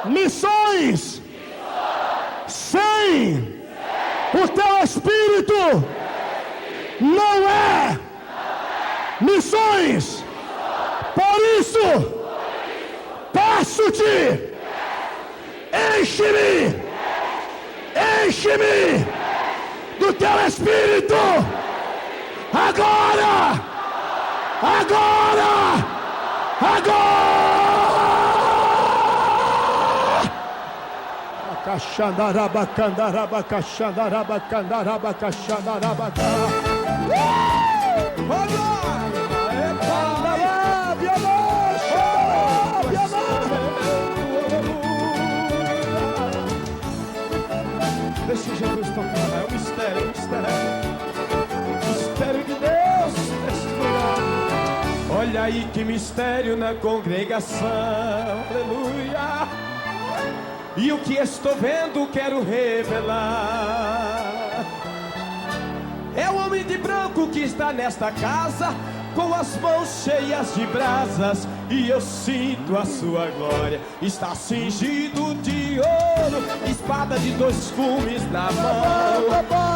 Missões. Sem o teu Espírito não é missões. Por isso, peço-te, enche-me do teu Espírito, agora. Deixa Jesus tocar, é um mistério de Deus neste lugar. Olha aí que mistério na congregação, aleluia. E o que estou vendo quero revelar. É o homem de branco que está nesta casa, com as mãos cheias de brasas, e eu sinto a sua glória. Está cingido de ouro, espada de 2 gumes na mão,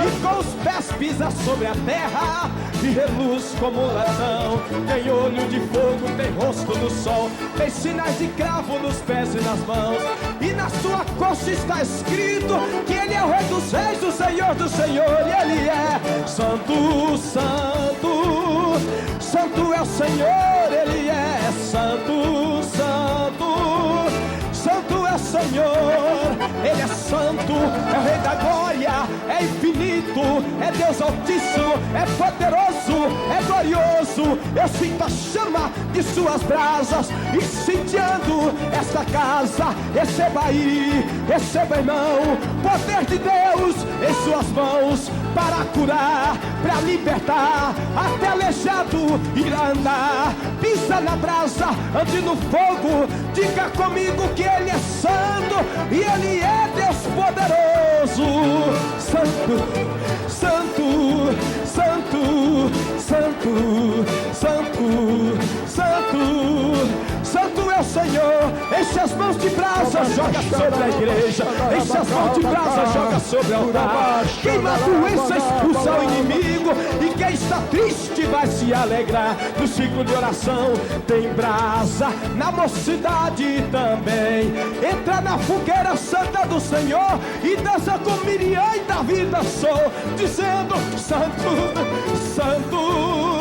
e com os pés pisa sobre a terra, e reluz como latão. Tem olho de fogo, tem rosto do sol, tem sinais de cravo nos pés e nas mãos, e na sua coxa está escrito que ele é o Rei dos Reis, o Senhor do Senhor, e ele é Santo, Santo, Santo é o Senhor, ele é Santo, Santo, Santo é o Senhor, ele é santo, é o Rei da glória, é infinito, é Deus altíssimo, é poderoso, é glorioso. Eu sinto a chama de suas brasas incendiando esta casa. Receba aí, receba, irmão, poder de Deus em suas mãos, para curar, para libertar, até aleijado irá andar. Pisa na brasa, ande no fogo, diga comigo que ele é santo e ele é Deus poderoso. Santo, santo, santo, santo, santo, santo, santo é o Senhor. Enche as mãos de brasa, joga sobre a igreja. Enche as mãos de brasa, joga sobre o altar. Queima a doença, expulsa o inimigo, e quem está triste vai se alegrar. No ciclo de oração tem brasa, na mocidade também. Entra na fogueira santa do Senhor e dança com Miriam e Davi dançou, dizendo: Santo, Santo,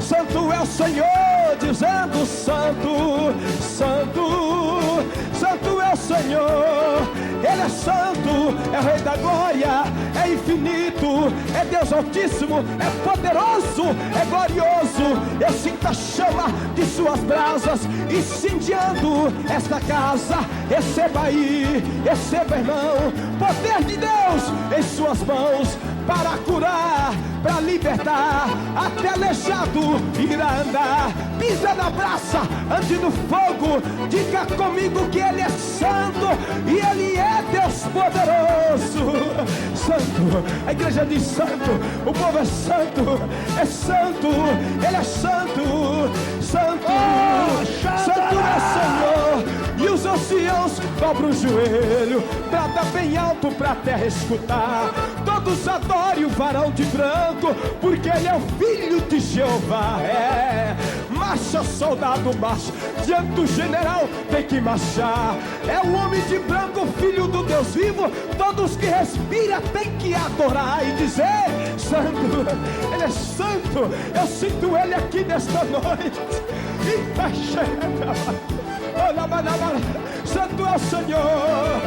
Santo é o Senhor, dizendo: Santo, Santo, Santo é o Senhor. Ele é santo, é o Rei da glória, é infinito, é Deus altíssimo, é poderoso, é glorioso. Eu sinto a chama de suas brasas incendiando esta casa. Receba aí, receba, irmão, poder de Deus em suas mãos, para curar, para libertar, até aleijado irá andar. Pisa na brasa, ande no fogo, diga comigo que ele é santo e ele é Deus poderoso. Santo, a igreja diz santo, o povo é santo, ele é santo, santo, santo é o Senhor. E os anciãos dobram o joelho, brada bem alto pra a terra escutar. Todos adorem o varão de branco, porque ele é o filho de Jeová. É, marcha, soldado, marcha, diante do general tem que marchar. É o homem de branco, filho do Deus vivo. Todos que respiram tem que adorar e dizer: santo, ele é santo. Eu sinto ele aqui nesta noite. E tá chegando. Santo é o Senhor,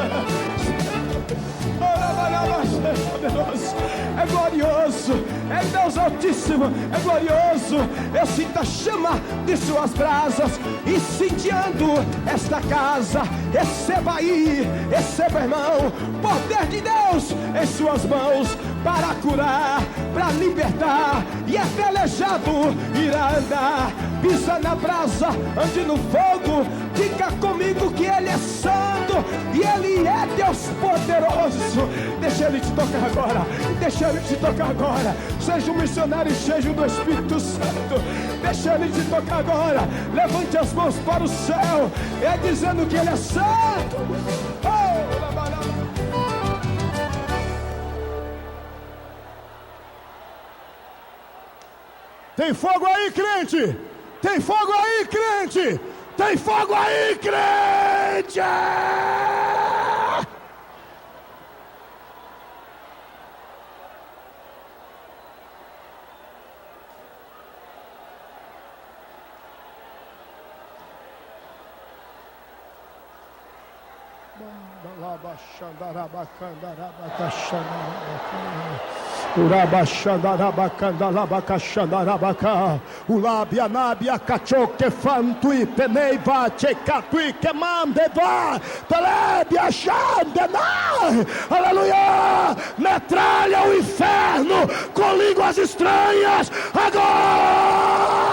é glorioso, é Deus altíssimo, é glorioso. Eu sinto a chama de suas brasas incendiando esta casa. Receba aí, receba, irmão, poder de Deus em suas mãos, para curar, para libertar, e até aleijado irá andar. Pisa na brasa, ande no fogo, diga comigo que ele é santo e ele é Deus Deus poderoso. Deixa Ele te tocar agora. Deixa Ele te tocar agora. Seja um missionário cheio do Espírito Santo. Deixa Ele te tocar agora. Levante as mãos para o céu. É dizendo que Ele é santo. Tem fogo aí, crente! Tem fogo aí, crente! Tem fogo aí, crente! Ulabia nabia cachoque fantui peneiva checatui que mandeva telebia xandena. Aleluia! Metralha o inferno com línguas estranhas agora!